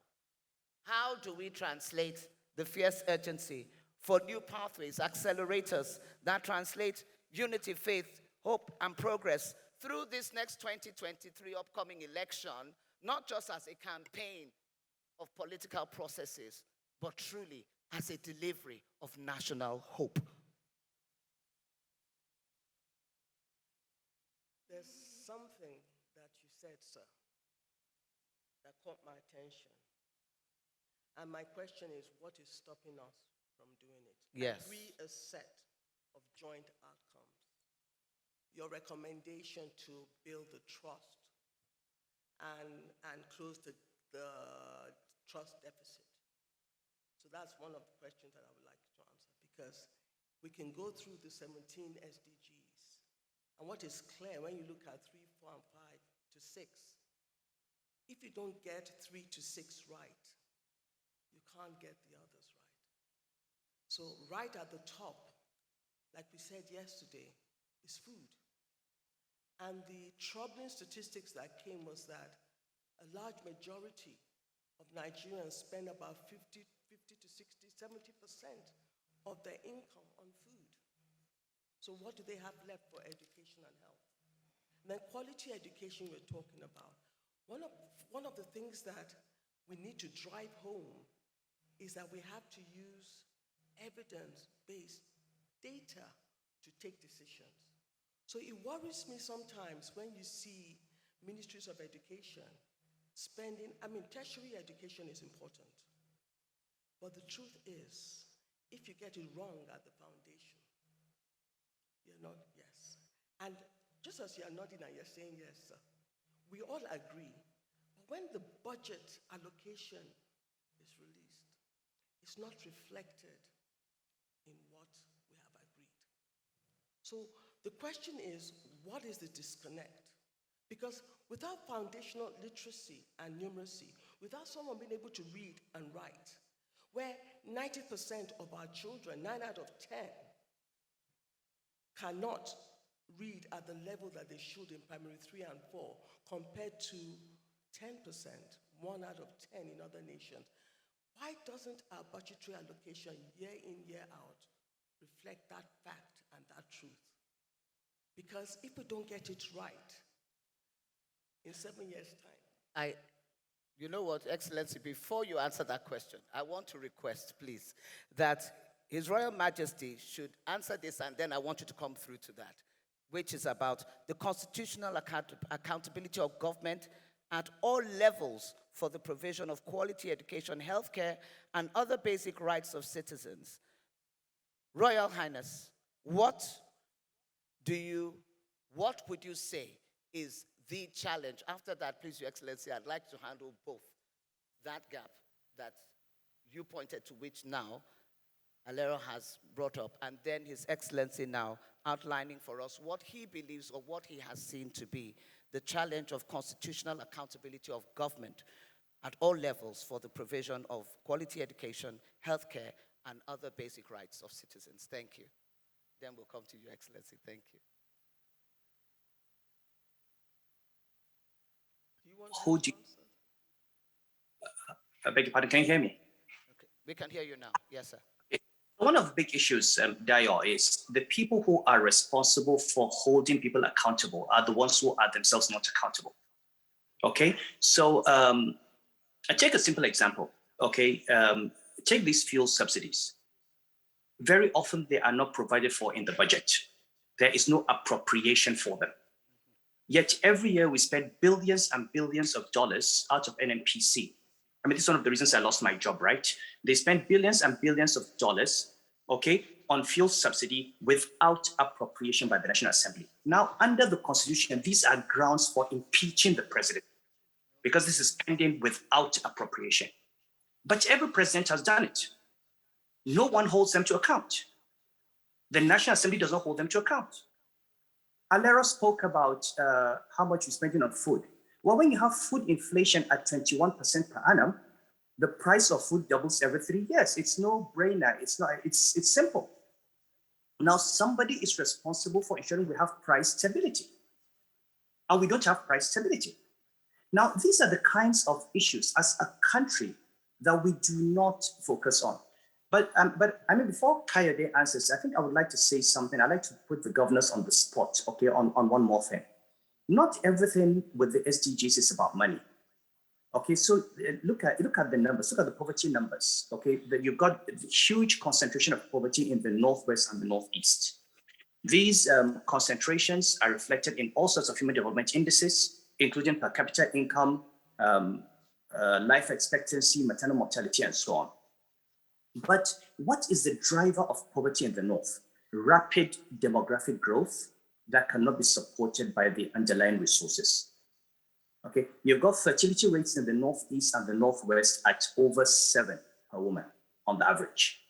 How do we translate the fierce urgency for new pathways, accelerators that translate unity, faith, hope, and progress through this next 2023 upcoming election, not just as a campaign of political processes, but truly as a delivery of national hope? There's something that you said, sir, that caught my attention. And my question is, what is stopping us from doing it? Yes. Agree a set of joint outcomes. Your recommendation to build the trust and close the trust deficit. So that's one of the questions that I would like to answer, because we can go through the 17 SDGs. And what is clear when you look at 3, 4, and 5 to 6, if you don't get 3 to 6 right, you can't get the others right. So right at the top, like we said yesterday, is food. And the troubling statistics that came was that a large majority of Nigerians spend about 50 to 60, 70% of their income on food. So what do they have left for education and health? And then quality education we're talking about. One of the things that we need to drive home is that we have to use evidence-based data to take decisions. So it worries me sometimes when you see ministries of education spending, tertiary education is important. But the truth is, if you get it wrong at the foundation, you're not, yes. And just as you're nodding and you're saying yes, sir, we all agree. But when the budget allocation is released, it's not reflected in what we have agreed. So the question is, what is the disconnect? Because without foundational literacy and numeracy, without someone being able to read and write, where 90% of our children, 9 out of 10, cannot read at the level that they should in primary 3 and 4, compared to 10%, 1 out of 10 in other nations, Why doesn't our budgetary allocation year in, year out reflect that fact and that truth? Because if we don't get it right, in 7 years' time. You know what, Excellency, before you answer that question, I want to request, please, that His Royal Majesty should answer this, and then I want you to come through to that, which is about the constitutional accountability of government at all levels for the provision of quality education, healthcare, and other basic rights of citizens. Royal Highness, what would you say is the challenge? After that, please, Your Excellency, I'd like to handle both that gap that you pointed to, which now Alero has brought up, and then His Excellency now outlining for us what he believes or what he has seen to be the challenge of constitutional accountability of government at all levels for the provision of quality education, healthcare, and other basic rights of citizens. Thank you. Then we'll come to Your Excellency. Thank you. Who do you, I beg your pardon, can you hear me? Okay. We can hear you now. Yes, sir. One of the big issues, Dio, is the people who are responsible for holding people accountable are the ones who are themselves not accountable. Okay, so I take a simple example. Okay, take these fuel subsidies. Very often they are not provided for in the budget. There is no appropriation for them. Yet every year we spend billions and billions of dollars out of NNPC. I mean, this is one of the reasons I lost my job, right? They spend billions and billions of dollars, okay, on fuel subsidy without appropriation by the National Assembly. Now, under the Constitution, these are grounds for impeaching the president because this is spending without appropriation. But every president has done it. No one holds them to account. The National Assembly does not hold them to account. Alero spoke about how much you're spending on food. Well, when you have food inflation at 21% per annum, the price of food doubles every 3 years. It's no brainer. It's simple. Now, somebody is responsible for ensuring we have price stability. And we don't have price stability. Now, these are the kinds of issues as a country that we do not focus on. But I mean, before Kayode answers, I think I would like to say something. I'd like to put the governors on the spot, okay, on one more thing. Not everything with the SDGs is about money. Okay, so look at the numbers, look at the poverty numbers, okay? You've got a huge concentration of poverty in the Northwest and the Northeast. These concentrations are reflected in all sorts of human development indices, including per capita income, life expectancy, maternal mortality, and so on. But what is the driver of poverty in the North? Rapid demographic growth that cannot be supported by the underlying resources. Okay, you've got fertility rates in the Northeast and the Northwest at over 7 per woman on the average,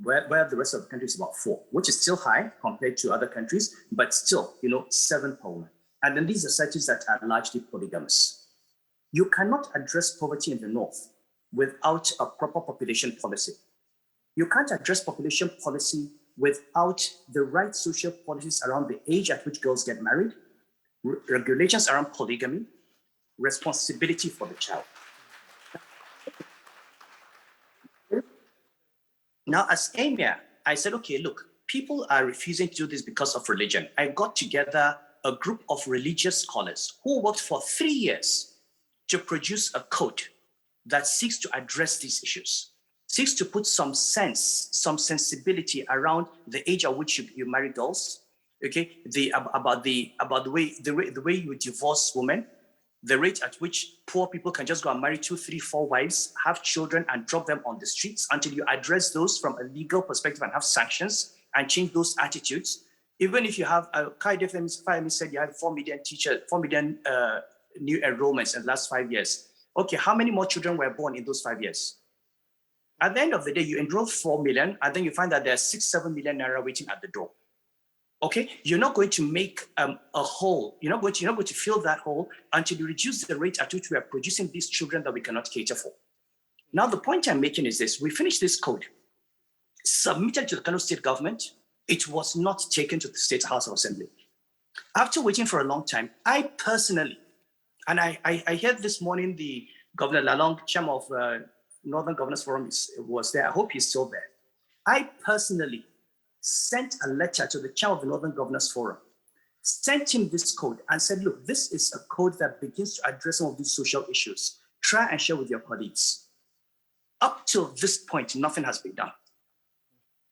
where the rest of the country is about 4, which is still high compared to other countries, but still, 7 per woman. And then these are societies that are largely polygamous. You cannot address poverty in the North without a proper population policy. You can't address population policy without the right social policies around the age at which girls get married, regulations around polygamy, responsibility for the child. Now, as Emir, I said, okay, look, people are refusing to do this because of religion. I got together a group of religious scholars who worked for 3 years to produce a code that seeks to address these issues, seeks to put some sense, some sensibility around the age at which you marry girls, okay, about the way you divorce women, the rate at which poor people can just go and marry 2, 3, 4 wives, have children, and drop them on the streets until you address those from a legal perspective and have sanctions and change those attitudes. Even if you have, Kaide Femi said you have 4 million new enrollments in the last 5 years. Okay, how many more children were born in those 5 years? At the end of the day, you enroll 4 million, and then you find that there are 6, 7 million naira waiting at the door. Okay, you're not going to make a hole. You're not going to fill that hole until you reduce the rate at which we are producing these children that we cannot cater for. Now, the point I'm making is this: we finished this code, submitted to the Kano State government. It was not taken to the State House of Assembly. After waiting for a long time, I personally, and I heard this morning the Governor Lalong, chairman of Northern Governors Forum was there. I hope he's still there. I personally sent a letter to the chair of the Northern Governors Forum, sent him this code and said, look, this is a code that begins to address some of these social issues. Try and share with your colleagues. Up till this point, nothing has been done.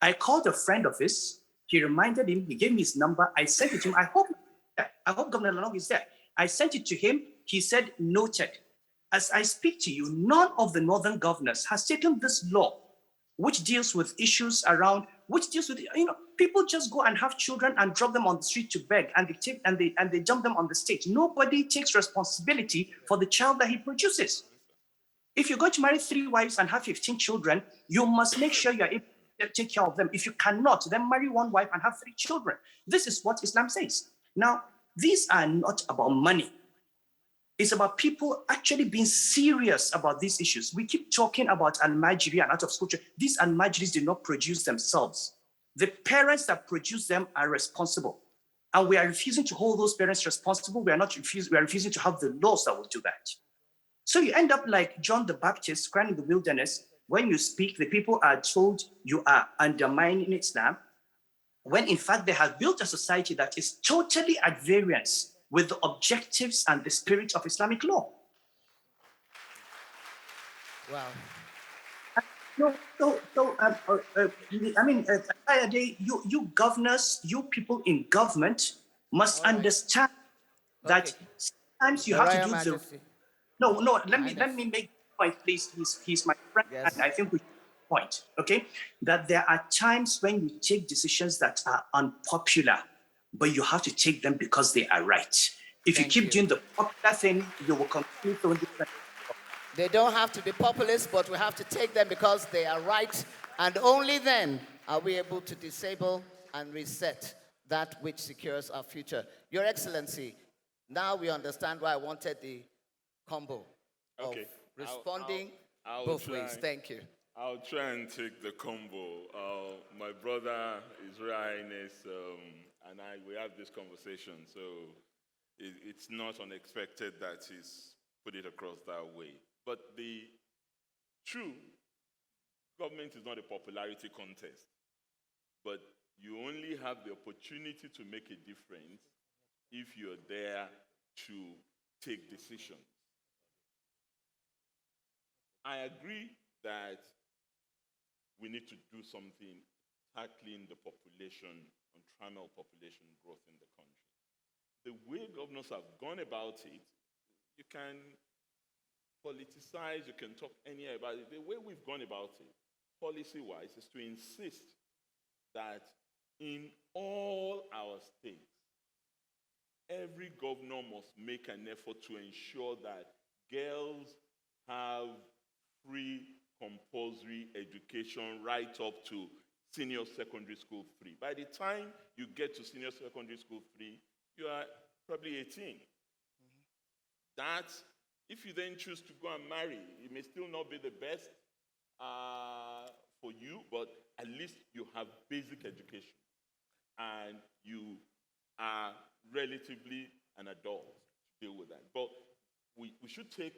I called a friend of his. He reminded him, he gave me his number. I sent it to him. I hope Governor Lalong is there. I sent it to him. He said, noted. As I speak to you, none of the Northern governors has taken this law, which deals with issues around, which deals with, people just go and have children and drop them on the street to beg, and they dump them on the stage. Nobody takes responsibility for the child that he produces. If you're going to marry 3 wives and have 15 children, you must make sure you're able to take care of them. If you cannot, then marry 1 wife and have 3 children. This is what Islam says. Now, these are not about money. It's about people actually being serious about these issues. We keep talking about Al-Majiri and out of school. These Al-Majiris did not produce themselves. The parents that produce them are responsible. And we are refusing to hold those parents responsible. We are refusing to have the laws that will do that. So you end up like John the Baptist crying in the wilderness. When you speak, the people are told you are undermining Islam, when in fact they have built a society that is totally at variance with the objectives and the spirit of Islamic law. Wow. You governors, you people in government must understand that sometimes you have to do the... No, let me make the point, please. He's my friend, and I think we should point, okay? That there are times when you take decisions that are unpopular, but you have to take them because they are right. If you keep doing the popular thing, you will continue doing different. They don't have to be populist, but we have to take them because they are right, and only then are we able to disable and reset that which secures our future. Your Excellency, now we understand why I wanted the combo of responding both ways. Thank you. I'll try and take the combo. My brother, His Royal Highness, and I, we have this conversation, so it's not unexpected that he's put it across that way. But the true government is not a popularity contest, but you only have the opportunity to make a difference if you're there to take decisions. I agree that we need to do something tackling the population, maternal population growth in the country. The way governors have gone about it, you can politicize, you can talk anywhere about it. The way we've gone about it, policy-wise, is to insist that in all our states, every governor must make an effort to ensure that girls have free compulsory education right up to senior secondary school 3. By the time you get to senior secondary school 3, you are probably 18. That, if you then choose to go and marry, it may still not be the best for you, but at least you have basic education and you are relatively an adult to deal with that. But we should take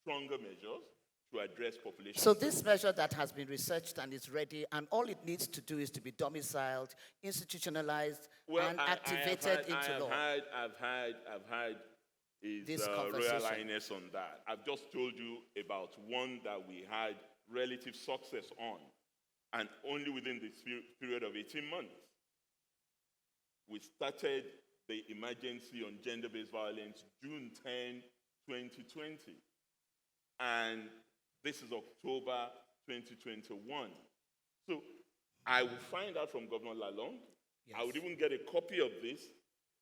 stronger measures to address population. So this measure that has been researched and is ready, and all it needs to do is to be domiciled, institutionalized, and activated into law. I've had His Royal Highness on that. I've just told you about one that we had relative success on, and only within this period of 18 months. We started the emergency on gender-based violence June 10, 2020. And this is October 2021. So I will find out from Governor Lalong. Yes. I would even get a copy of this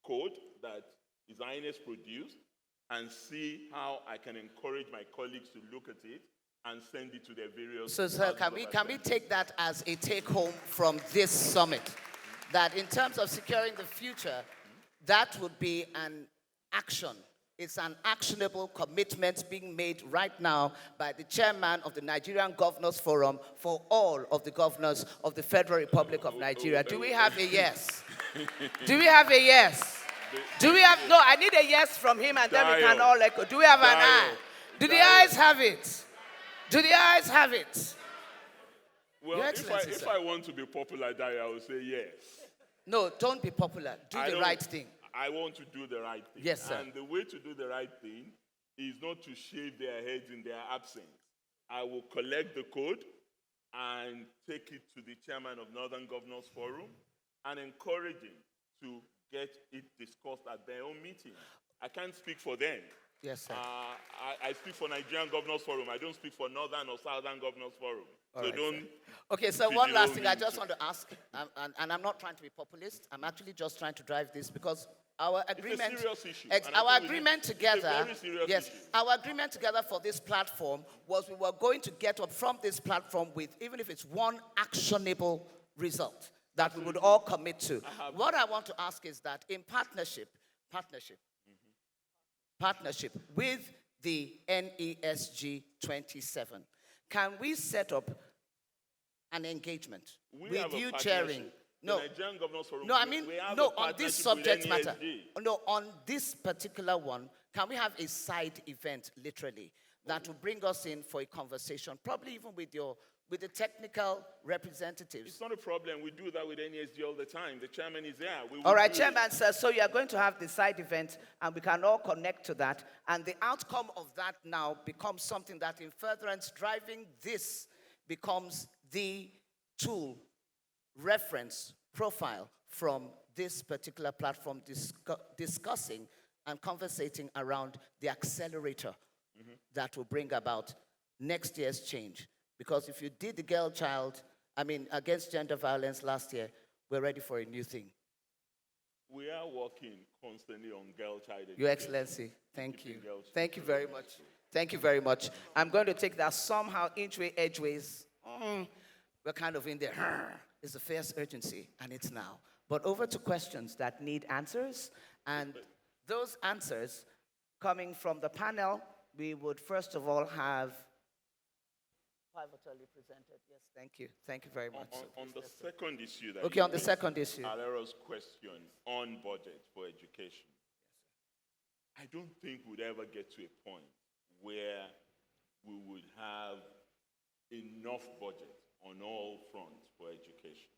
code that His Highness produced and see how I can encourage my colleagues to look at it and send it to their various... So, sir, can we take that as a take-home from this summit? That in terms of securing the future, that would be an action. It's an actionable commitment being made right now by the chairman of the Nigerian Governors Forum for all of the governors of the Federal Republic of Nigeria. Do we have a yes? Do we have a yes? Do we have, no, I need a yes from him and then we can all echo. Do we have an aye? Do the ayes have it? Do the ayes have it? Well, Your if Excellency, if sir. I want to be popular, Dari, I will say yes. No, don't be popular. Do I the don't- right thing. I want to do the right thing. Yes, sir. And the way to do the right thing is not to shave their heads in their absence. I will collect the code and take it to the chairman of Northern Governors Forum and encourage him to get it discussed at their own meeting. I can't speak for them. Yes, sir. I speak for Nigerian Governors Forum. I don't speak for Northern or Southern Governors Forum. All So right, don't. Okay, so one last pigeonhole thing me I just into- want to ask, and I'm not trying to be populist. I'm actually just trying to drive this because our agreement, serious issue, and I our think we agreement need- it's a together, very serious yes, issue. our agreement together for this platform was we were going to get up from this platform with, even if it's one actionable result that we would all commit to. What I want to ask is that in partnership with the NESG 27, can we set up an engagement We with have a you partnership. chairing? The No, Nigerian Governors Forum, no, I mean, we have no, a on this partnership with subject matter. NESG. No, on this particular one, can we have a side event, literally, that will bring us in for a conversation, probably even with the technical representatives? It's not a problem. We do that with NESG all the time. The chairman is there. We will All right, do it. Chairman, sir, so you are going to have the side event, and we can all connect to that. And the outcome of that now becomes something that in furtherance, driving this becomes the tool, reference, profile from this particular platform discussing and conversating around the accelerator that will bring about next year's change. Because if you did the girl child, against gender violence last year, we're ready for a new thing. We are working constantly on girl child education. Your Excellency, thank you. Keeping girls Thank you very much. Thank you very much. I'm going to take that somehow inchway, edgeways. We're kind of in there. It's a fierce urgency, and it's now. But over to questions that need answers. And those answers coming from the panel, we would first of all have pivotally presented. Yes, thank you. Thank you very much. On the second issue that Okay, you on the raised, second issue. Alera's question on budget for education. I don't think we'd ever get to a point where we would have enough budget on all fronts for education.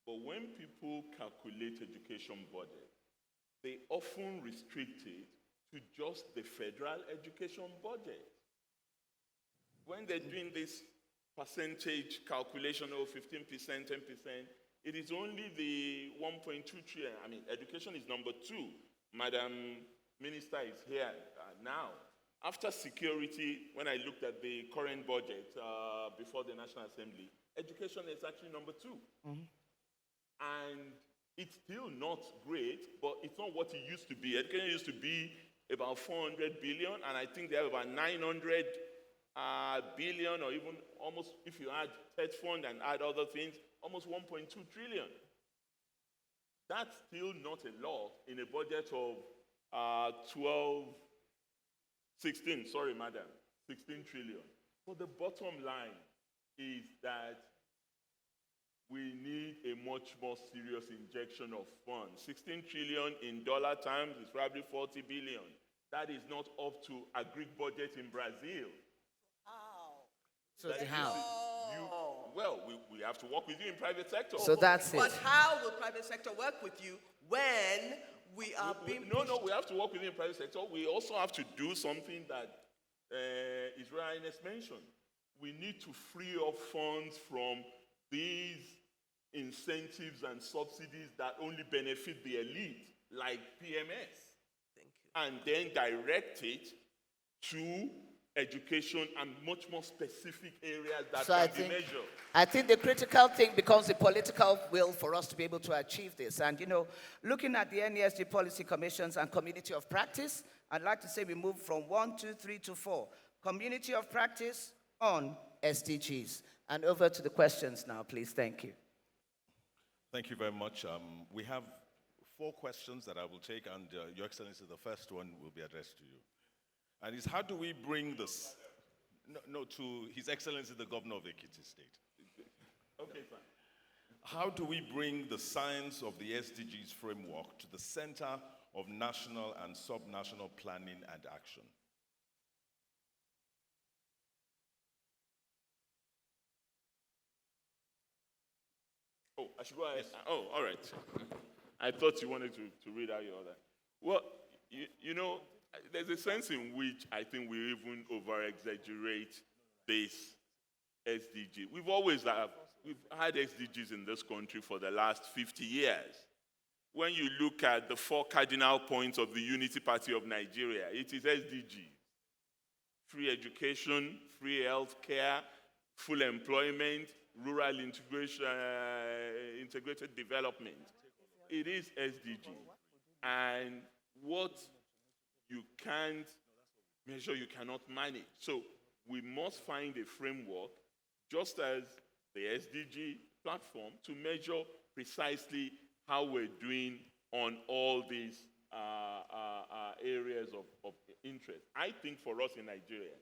But when people calculate education budget, they often restrict it to just the federal education budget. When they're doing this percentage calculation of 15%, 10%, it is only the 1.2 trillion. Education is number 2. Madam Minister is here now. After security, when I looked at the current budget before the National Assembly, education is actually number 2. And it's still not great, but it's not what it used to be. Education used to be about 400 billion, and I think they have about 900 billion, or even almost, if you add TED fund and add other things, almost 1.2 trillion. That's still not a lot in a budget of 16 trillion. But the bottom line is that we need a much more serious injection of funds. 16 trillion in dollar terms is probably 40 billion. That is not up to a Greek budget in Brazil. So how? We have to work with you in private sector. So that's it. But how will private sector work with you when we are being pushed? No, we have to work with you in private sector. We also have to do something that His Royal Highness mentioned. We need to free up funds from these incentives and subsidies that only benefit the elite, like PMS. Thank you. And then direct it to education and much more specific areas that So can be measured. I think the critical thing becomes the political will for us to be able to achieve this. And, looking at the NESG policy commissions and community of practice, I'd like to say we move from 1, 2, 3 to 4. Community of practice on SDGs. And over to the questions now, please. Thank you. Thank you very much. We have 4 questions that I will take, and Your Excellency, the first one will be addressed to you. And it's how do we bring this, to His Excellency, the Governor of Ekiti State. Okay, fine. How do we bring the science of the SDGs framework to the center of national and sub-national planning and action? Oh, I should go ahead. Oh, all right. I thought you wanted to read out your other. Well, you know, there's a sense in which I think we even over-exaggerate this SDG. We've had SDGs in this country for the last 50 years. When you look at the 4 cardinal points of the Unity Party of Nigeria, it is SDG. Free education, free health care, full employment, rural integration, integrated development. It is SDG. And what you can't measure, you cannot manage. So we must find a framework, just as the SDG platform, to measure precisely how we're doing on all these areas of interest. I think for us in Nigeria,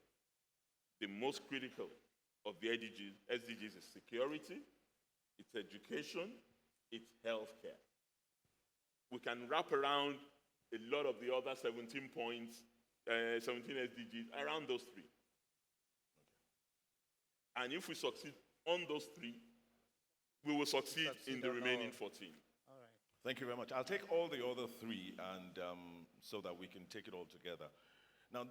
the most critical of the SDGs is security, it's education, it's healthcare. We can wrap around a lot of the other 17 points, 17 SDGs around those 3. And if we succeed on those 3, we will succeed in the remaining 14. All right. Thank you very much. I'll take all the other 3 and so that we can take it all together. Now,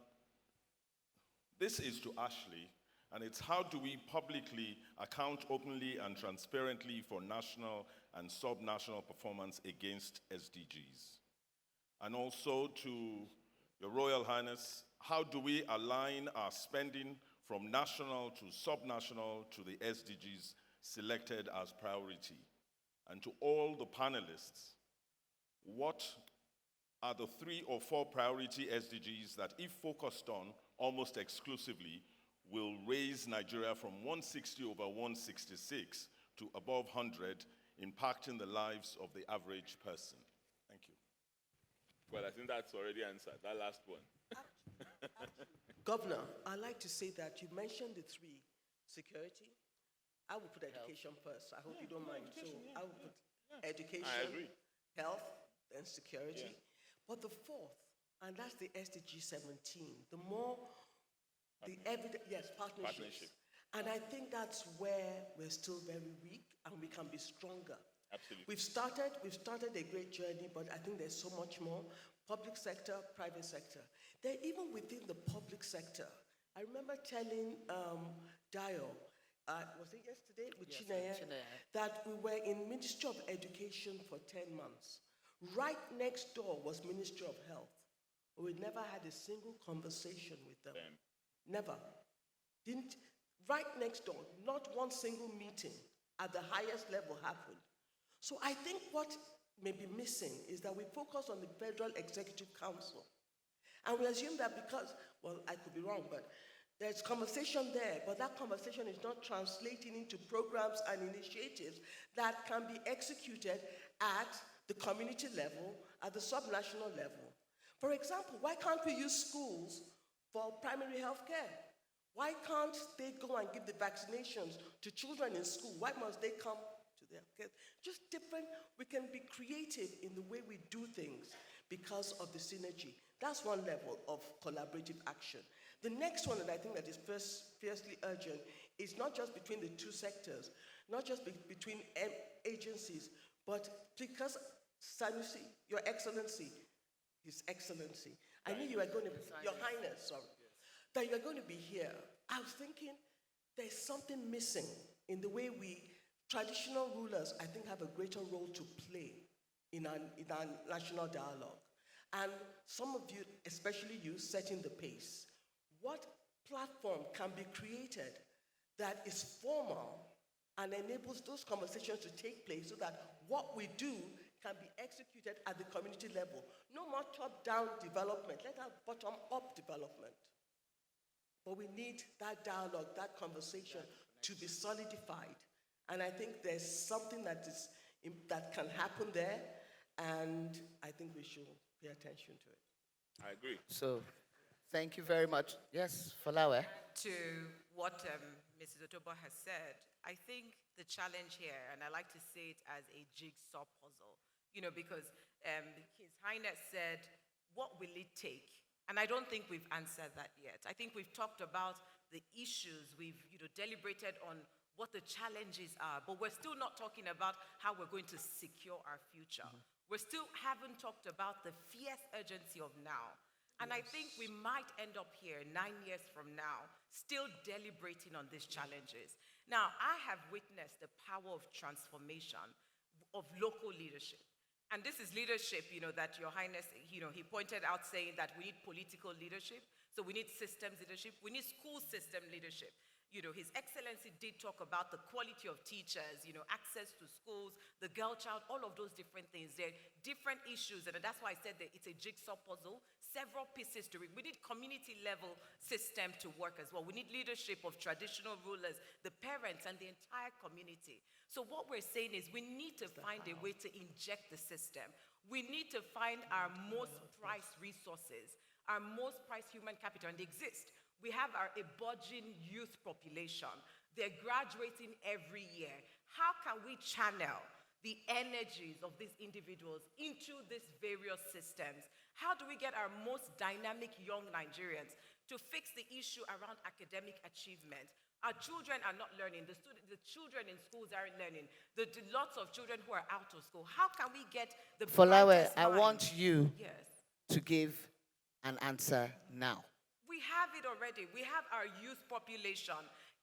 this is to Ashley, and it's how do we publicly account openly and transparently for national and subnational performance against SDGs? And also to Your Royal Highness, how do we align our spending from national to subnational to the SDGs selected as priority? And to all the panelists, what are the 3 or 4 priority SDGs that, if focused on almost exclusively, will raise Nigeria from 160 over 166 to above 100, impacting the lives of the average person? Thank you. Well, I think that's already answered, that last one. Governor, I'd like to say that you mentioned the 3: security. I will put education first. I hope you don't mind. So I will put education, I agree. health, and security. But the 4th, and that's the SDG 17, the more the evidence, partnerships. And I think that's where we're still very weak and we can be stronger. Absolutely. We've started a great journey, but I think there's so much more. Public sector, private sector. Even within the public sector, I remember telling Dio, was it yesterday with Chinaya, that we were in Ministry of Education for 10 months. Right next door was Ministry of Health. We never had a single conversation with them. Never. Right next door, not one single meeting at the highest level happened. So I think what may be missing is that we focus on the Federal Executive Council. And we assume that because, well, I could be wrong, but there's conversation there, but that conversation is not translating into programs and initiatives that can be executed at the community level, at the subnational level. For example, why can't we use schools for primary health care? Why can't they go and give the vaccinations to children in school? Why must they come to their care? Just different, we can be creative in the way we do things because of the synergy. That's one level of collaborative action. The next one that I think that is fiercely urgent is not just between the 2 sectors, not just between agencies, but because Sanusi, Your Excellency, His Excellency, I knew you were going to, Your Highness, sorry, that you are going to be here. I was thinking there's something missing in the way traditional rulers, I think, have a greater role to play in our national dialogue. And some of you, especially you, setting the pace. What platform can be created that is formal and enables those conversations to take place so that what we do can be executed at the community level? No more top-down development. Let's have bottom-up development. But we need that dialogue, that conversation to be solidified. And I think there's something that can happen there, and I think we should pay attention to it. I agree. So, thank you very much. Yes, Falawe. To what Mrs. Otobo has said, I think the challenge here, and I like to say it as a jigsaw puzzle, because His Highness said, what will it take? And I don't think we've answered that yet. I think we've talked about the issues, we've deliberated on what the challenges are, but we're still not talking about how we're going to secure our future. We still haven't talked about the fierce urgency of now. And I think we might end up here 9 years from now, still deliberating on these challenges. Now, I have witnessed the power of transformation of local leadership. And this is leadership, that Your Highness, he pointed out saying that we need political leadership, so we need systems leadership, we need school system leadership. His Excellency did talk about the quality of teachers, access to schools, the girl child, all of those different things. They're different issues, and that's why I said that it's a jigsaw puzzle, several pieces to it. We need community level system to work as well. We need leadership of traditional rulers, the parents, and the entire community. So what we're saying is we need to find a way to inject the system. We need to find our most prized resources, our most prized human capital, and they exist. We have a burgeoning youth population. They're graduating every year. How can we channel the energies of these individuals into these various systems? How do we get our most dynamic young Nigerians to fix the issue around academic achievement? Our children are not learning. The children in schools aren't learning. The lots of children who are out of school. How can we get the Folawe, brightest I mind? want you Yes. to give an answer now. We have it already. We have our youth population.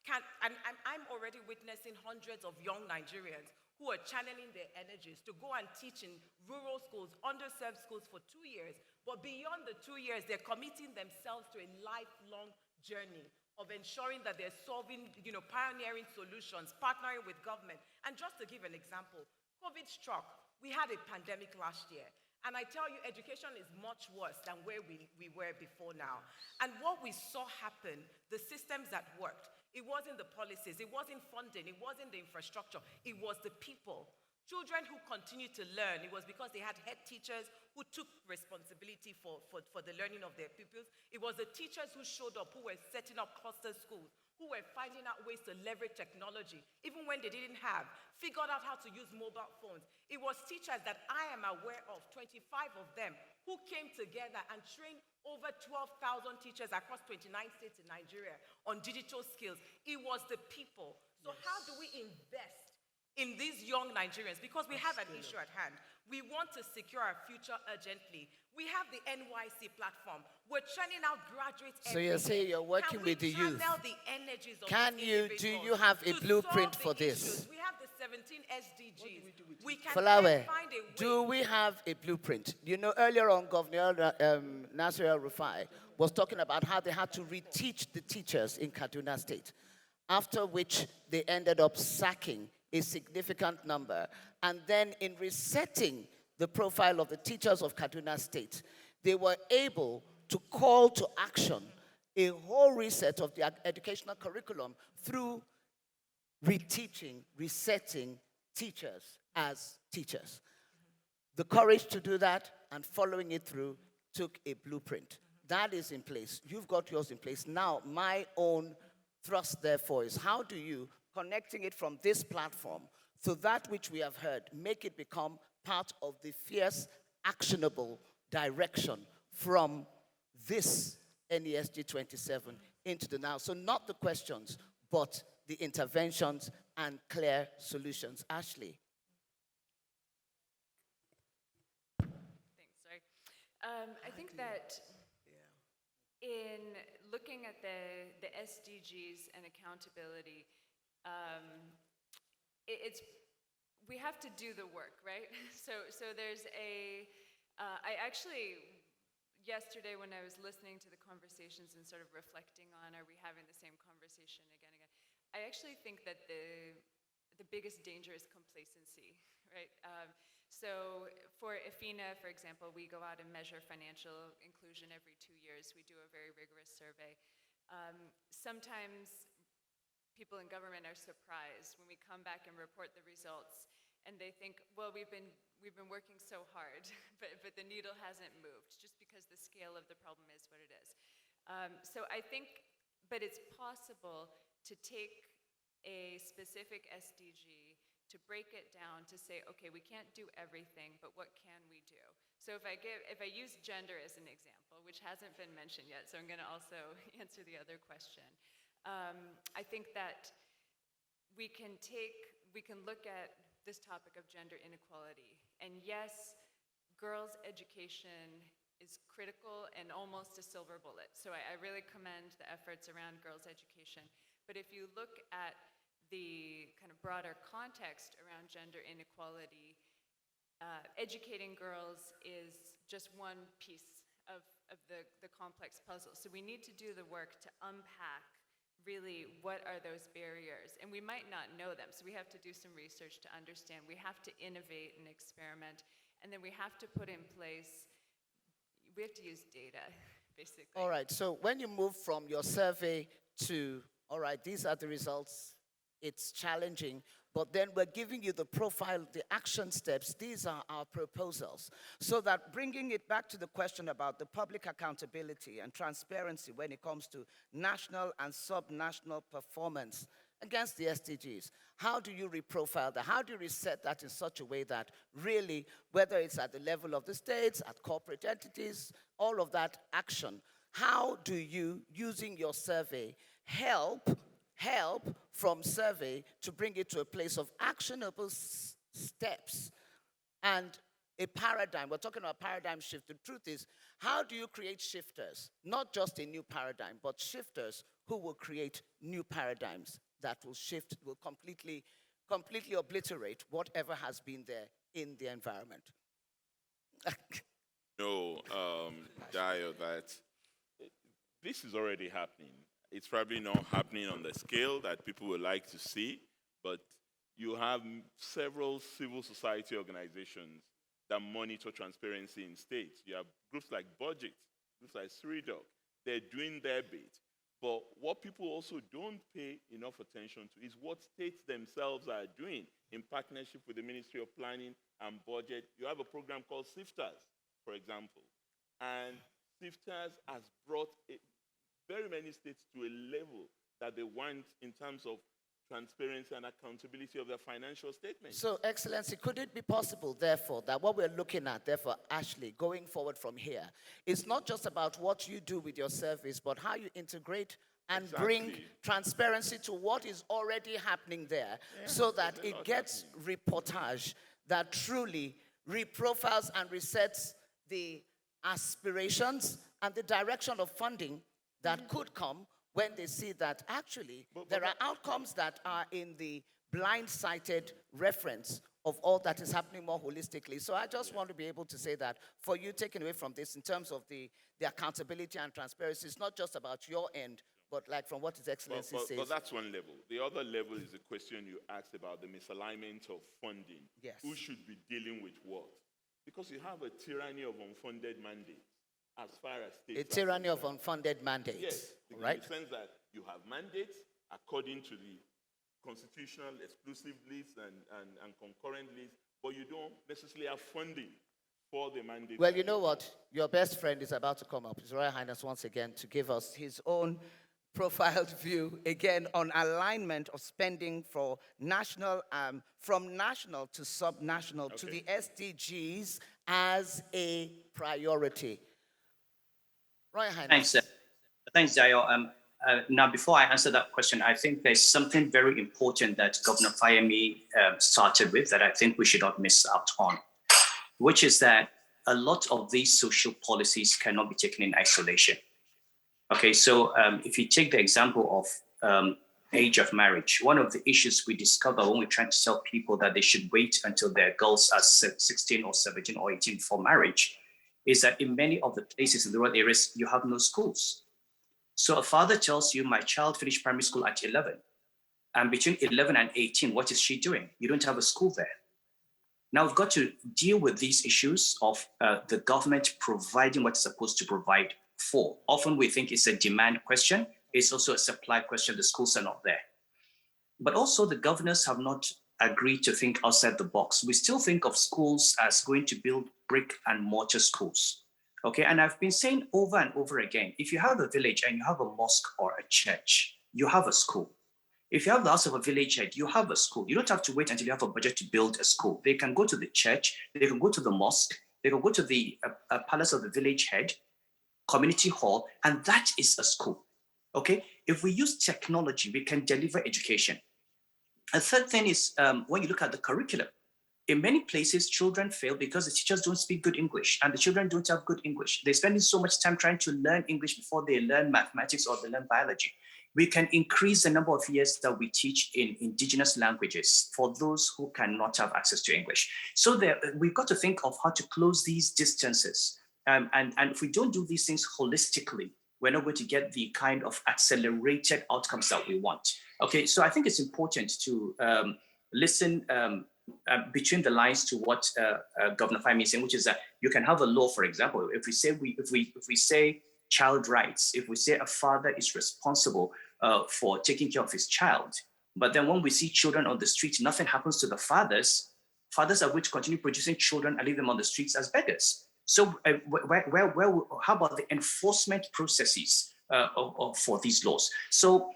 I'm already witnessing hundreds of young Nigerians who are channeling their energies to go and teach in rural schools, underserved schools for 2 years. But beyond the 2 years, they're committing themselves to a lifelong journey of ensuring that they're solving, pioneering solutions, partnering with government. And just to give an example, COVID struck. We had a pandemic last year. And I tell you, education is much worse than where we were before now. And what we saw happen, the systems that worked, it wasn't the policies, it wasn't funding, it wasn't the infrastructure, it was the people. Children who continued to learn, it was because they had head teachers who took responsibility for the learning of their pupils. It was the teachers who showed up, who were setting up cluster schools, who were finding out ways to leverage technology, even when they didn't have, figured out how to use mobile phones. It was teachers that I am aware of, 25 of them, who came together and trained over 12,000 teachers across 29 states in Nigeria on digital skills. It was the people. So how do we invest in these young Nigerians? Because we have an issue at hand. We want to secure our future urgently. We have the NYC platform. We're churning out graduates So you're saying you're working with the youth. Channel the energies of Do you have a blueprint for this? We have the 17 SDGs. We can Folawe, find a way. do we have a blueprint? Earlier on, Governor Nasir El-Rufai was talking about how they had to reteach the teachers in Kaduna State, after which they ended up sacking a significant number. And then in resetting the profile of the teachers of Kaduna State, they were able to call to action a whole reset of the educational curriculum through reteaching, resetting teachers as teachers. The courage to do that and following it through took a blueprint. That is in place. You've got yours in place. Now, my own thrust, therefore, is how do you, connecting it from this platform to that which we have heard, make it become part of the fierce, actionable direction from this NESG27 into the now. So not the questions, but the interventions and clear solutions. Ashley. Thanks, sorry. I think that in looking at the SDGs and accountability, we have to do the work, right? So there's I actually, yesterday when I was listening to the conversations and sort of reflecting on, are we having the same conversation again? I actually think that the biggest danger is complacency, right? So for IFINA, for example, we go out and measure financial inclusion every 2 years. We do a very rigorous survey. Sometimes people in government are surprised when we come back and report the results, and they think, well, we've been working so hard, but the needle hasn't moved, just because the scale of the problem is what it is. So I think, but it's possible to take a specific SDG, to break it down, to say, okay, we can't do everything, but what can we do? So if I use gender as an example, which hasn't been mentioned yet, so I'm going to also answer the other question. I think that we can look at this topic of gender inequality. And yes, girls' education is critical and almost a silver bullet. So I really commend the efforts around girls' education. But if you look at the kind of broader context around gender inequality, educating girls is just one piece of the complex puzzle. So we need to do the work to unpack really what are those barriers. And we might not know them, so we have to do some research to understand. We have to innovate and experiment, and then we have to put in place, we have to use data, basically. All right, so when you move from your survey to, all right, these are the results, it's challenging, but then we're giving you the profile, the action steps. These are our proposals. So that bringing it back to the question about the public accountability and transparency when it comes to national and sub-national performance against the SDGs, how do you reprofile that? How do you reset that in such a way that really, whether it's at the level of the states, at corporate entities, all of that action, how do you, using your survey, help from survey to bring it to a place of actionable steps and a paradigm? We're talking about paradigm shift. The truth is, how do you create shifters? Not just a new paradigm, but shifters who will create new paradigms that will shift, will completely obliterate whatever has been there in the environment. No, Dio, that this is already happening. It's probably not happening on the scale that people would like to see, but you have several civil society organizations that monitor transparency in states. You have groups like Budget, groups like SRIDOC. They're doing their bit. But what people also don't pay enough attention to is what states themselves are doing in partnership with the Ministry of Planning and Budget. You have a program called SIFTAS, for example. And SIFTAS has brought very many states to a level that they want in terms of transparency and accountability of their financial statements. So, Excellency, could it be possible, therefore, that what we're looking at, therefore, Ashley, going forward from here, is not just about what you do with your service, but how you integrate and bring transparency to what is already happening there, so that it gets reportage that truly reprofiles and resets the aspirations and the direction of funding that could come when they see that actually there are outcomes that are in the blind-sighted reference of all that is happening more holistically. So I just want to be able to say that for you taking away from this in terms of the accountability and transparency, it's not just about your end, but like from what His Excellency says. But that's one level. The other level is the question you asked about the misalignment of funding. Yes. Who should be dealing with what? Because you have a tyranny of unfunded mandates as far as states. A tyranny of unfunded mandates. Yes, right? In the sense that you have mandates according to the constitutional exclusive list and concurrent list, but you don't necessarily have funding for the mandate. Well, you know what? Your best friend is about to come up, His Royal Highness, once again, to give us his own profiled view, again, on alignment of spending for national, from national to sub-national to the SDGs as a priority. Royal Highness. Thanks, Dio. Now, before I answer that question, I think there's something very important that Governor Fayemi started with that I think we should not miss out on, which is that a lot of these social policies cannot be taken in isolation. Okay, so if you take the example of age of marriage, one of the issues we discover when we're trying to tell people that they should wait until their girls are 16 or 17 or 18 for marriage is that in many of the places in the rural areas, you have no schools. So a father tells you, my child finished primary school at 11. And between 11 and 18, what is she doing? You don't have a school there. Now we've got to deal with these issues of the government providing what it's supposed to provide for. Often we think it's a demand question. It's also a supply question. The schools are not there. But also the governors have not agreed to think outside the box. We still think of schools as going to build brick and mortar schools. Okay, and I've been saying over and over again, if you have a village and you have a mosque or a church, you have a school. If you have the house of a village head, you have a school. You don't have to wait until you have a budget to build a school. They can go to the church, they can go to the mosque, they can go to the palace of the village head, community hall, and that is a school. Okay, if we use technology, we can deliver education. A third thing is when you look at the curriculum, in many places, children fail because the teachers don't speak good English and the children don't have good English. They're spending so much time trying to learn English before they learn mathematics or they learn biology. We can increase the number of years that we teach in indigenous languages for those who cannot have access to English. So we've got to think of how to close these distances. And if we don't do these things holistically, we're not going to get the kind of accelerated outcomes that we want. Okay, so I think it's important to listen between the lines to what Governor Fahmy is saying, which is that you can have a law, for example, if we say child rights, if we say a father is responsible for taking care of his child, but then when we see children on the streets, nothing happens to the fathers are going to continue producing children and leave them on the streets as beggars. So how about the enforcement processes for these laws? So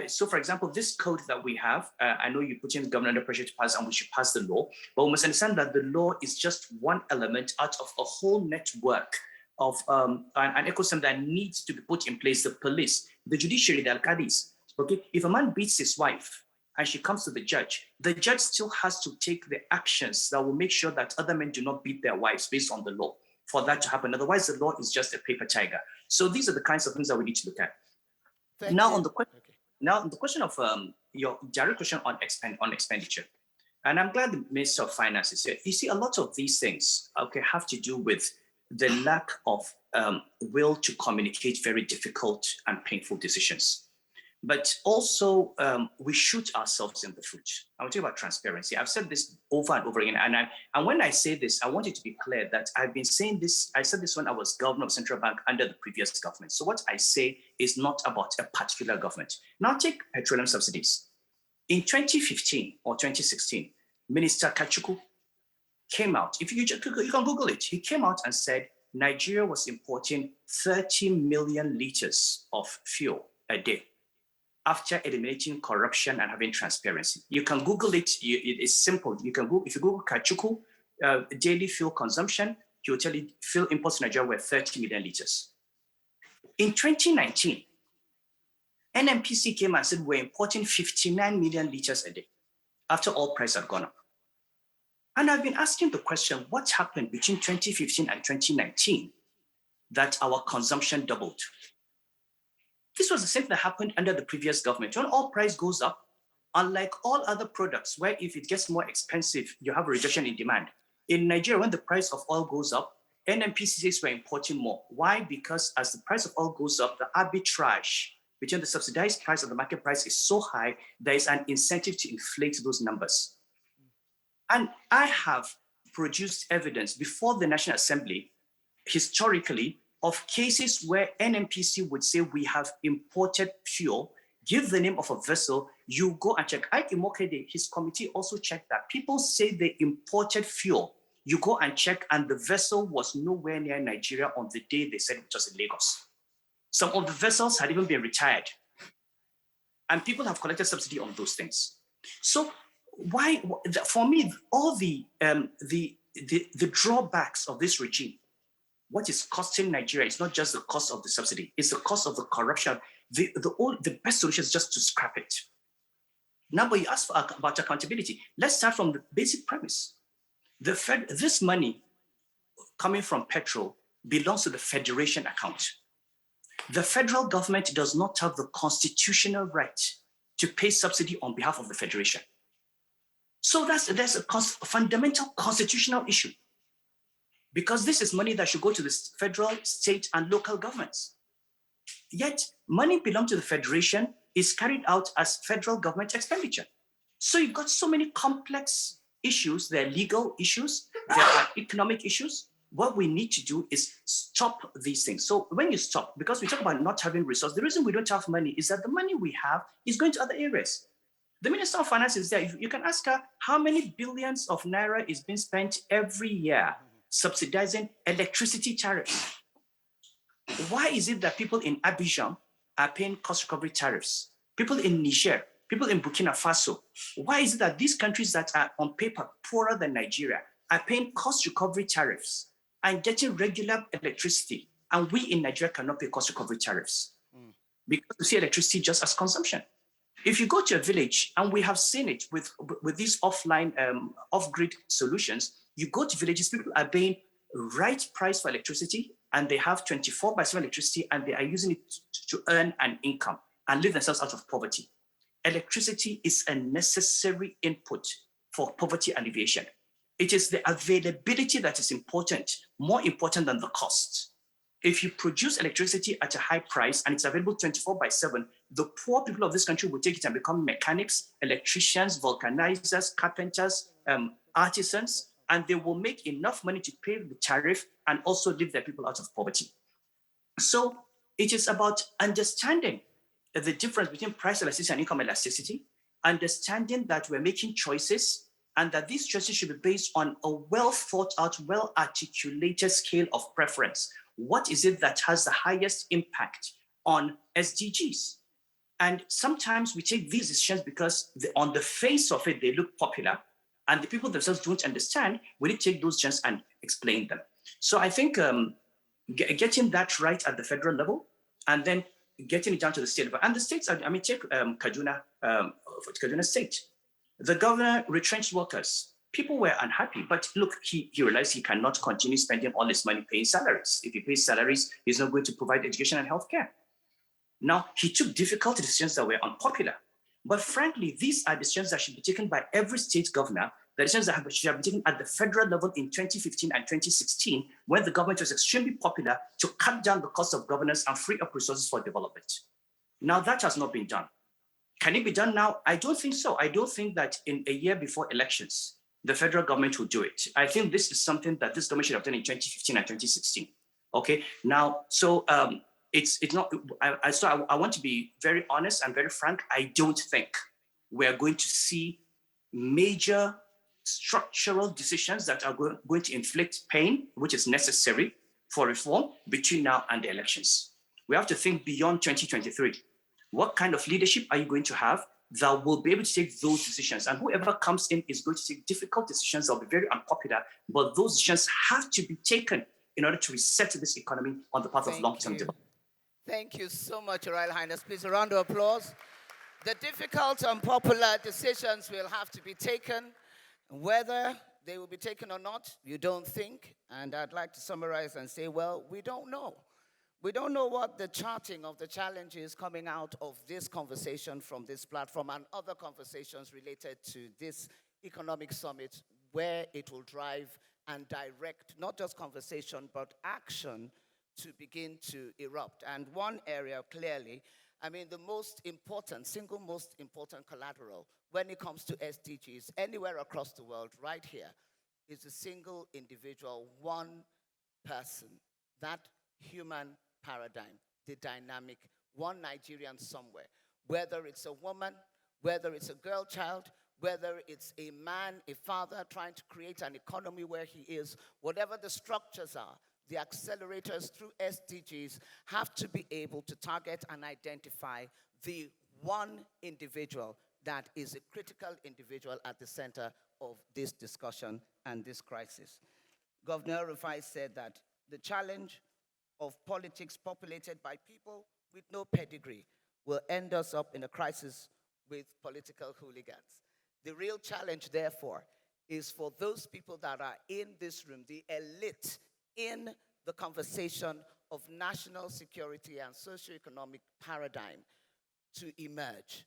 so, for example, this code that we have, I know you're putting the government under pressure to pass, and we should pass the law, but we must understand that the law is just one element out of a whole network of an ecosystem that needs to be put in place. The police, the judiciary, the alcaldes. Okay, if a man beats his wife and she comes to the judge still has to take the actions that will make sure that other men do not beat their wives based on the law for that to happen. Otherwise, the law is just a paper tiger. So these are the kinds of things that we need to look at. Now, on the question of your direct question on expenditure, and I'm glad the Minister of Finance is here. You see, a lot of these things, have to do with the lack of will to communicate very difficult and painful decisions. But also, we shoot ourselves in the foot. I want to talk about transparency. I've said this over and over again. And when I say this, I want it to be clear that I've been saying this. I said this when I was governor of Central Bank under the previous government. So what I say is not about a particular government. Now take petroleum subsidies. In 2015 or 2016, Minister Kachukwu came out. If you can Google it, he came out and said Nigeria was importing 30 million liters of fuel a day after eliminating corruption and having transparency. You can Google it. It's simple. You can Google, if you Google Kachukwu daily fuel consumption, he will tell you fuel imports in Nigeria were 30 million liters. In 2019, NMPC came and said we're importing 59 million liters a day after oil price had gone up. And I've been asking the question, what happened between 2015 and 2019 that our consumption doubled? This was the same that happened under the previous government. When oil price goes up, unlike all other products, where if it gets more expensive, you have a reduction in demand. In Nigeria, when the price of oil goes up, NMPC says we're importing more. Why? Because as the price of oil goes up, the arbitrage between the subsidized price and the market price is so high, there is an incentive to inflate those numbers. And I have produced evidence before the National Assembly, historically, of cases where NMPC would say we have imported fuel, give the name of a vessel, you go and check. Ike Imokede, his committee also checked that. People say they imported fuel. You go and check, and the vessel was nowhere near Nigeria on the day they said it was in Lagos. Some of the vessels had even been retired. And people have collected subsidy on those things. So why, for me, all the drawbacks of this regime, what is costing Nigeria is not just the cost of the subsidy, it's the cost of the corruption. The best solution is just to scrap it. Now, but you ask about accountability. Let's start from the basic premise. This money coming from petrol belongs to the federation account. The federal government does not have the constitutional right to pay subsidy on behalf of the federation. So there's a fundamental constitutional issue, because this is money that should go to the federal, state, and local governments. Yet, money belonging to the federation is carried out as federal government expenditure. So you've got so many complex issues. There are legal issues, there are economic issues. What we need to do is stop these things. So when you stop, because we talk about not having resources, the reason we don't have money is that the money we have is going to other areas. The Minister of Finance is there. You can ask her how many billions of naira is being spent every year subsidizing electricity tariffs. Why is it that people in Abidjan are paying cost recovery tariffs? People in Niger, people in Burkina Faso, why is it that these countries that are on paper poorer than Nigeria are paying cost recovery tariffs and getting regular electricity, and we in Nigeria cannot pay cost recovery tariffs? Because we see electricity just as consumption. If you go to a village, and we have seen it with these offline, off-grid solutions, you go to villages, people are paying right price for electricity, and they have 24/7 electricity, and they are using it to earn an income and live themselves out of poverty. Electricity is a necessary input for poverty alleviation. It is the availability that is important, more important than the cost. If you produce electricity at a high price and it's available 24/7, the poor people of this country will take it and become mechanics, electricians, vulcanizers, carpenters, artisans, and they will make enough money to pay the tariff and also leave their people out of poverty. So it is about understanding the difference between price elasticity and income elasticity, understanding that we're making choices and that these choices should be based on a well thought out, well articulated scale of preference. What is it that has the highest impact on SDGs? And sometimes we take these decisions because on the face of it, they look popular, and the people themselves don't understand. We need to take those decisions and explain them. So I think getting that right at the federal level, and then getting it down to the state level. And the states, take Kaduna State. The governor retrenched workers. People were unhappy, but look, he realized he cannot continue spending all his money paying salaries. If he pays salaries, he's not going to provide education and healthcare. Now, he took difficult decisions that were unpopular. But frankly, these are decisions that should be taken by every state governor, the decisions that should have been taken at the federal level in 2015 and 2016, when the government was extremely popular to cut down the cost of governance and free up resources for development. Now, that has not been done. Can it be done now? I don't think so. I don't think that in a year before elections, the federal government will do it. I think this is something that this government should have done in 2015 and 2016. Okay, now, so it's not, I want to be very honest and very frank. I don't think we're going to see major structural decisions that are going to inflict pain, which is necessary for reform between now and the elections. We have to think beyond 2023. What kind of leadership are you going to have that will be able to take those decisions? And whoever comes in is going to take difficult decisions that will be very unpopular, but those decisions have to be taken in order to reset this economy on the path of long-term development. Thank you so much, Your Royal Highness. Please, a round of applause. The difficult and unpopular decisions will have to be taken. Whether they will be taken or not, you don't think. And I'd like to summarize and say, well, we don't know. We don't know what the charting of the challenges coming out of this conversation from this platform and other conversations related to this economic summit, where it will drive and direct not just conversation, but action to begin to erupt. And one area clearly, I mean, the most important, single most important collateral when it comes to SDGs anywhere across the world, right here, is a single individual, one person, that human paradigm, the dynamic, one Nigerian somewhere, whether it's a woman, whether it's a girl child, whether it's a man, a father trying to create an economy where he is, whatever the structures are, the accelerators through SDGs have to be able to target and identify the one individual that is a critical individual at the center of this discussion and this crisis. Governor Rufai said that the challenge of politics populated by people with no pedigree will end us up in a crisis with political hooligans. The real challenge, therefore, is for those people that are in this room, the elite, in the conversation of national security and socioeconomic paradigm, to emerge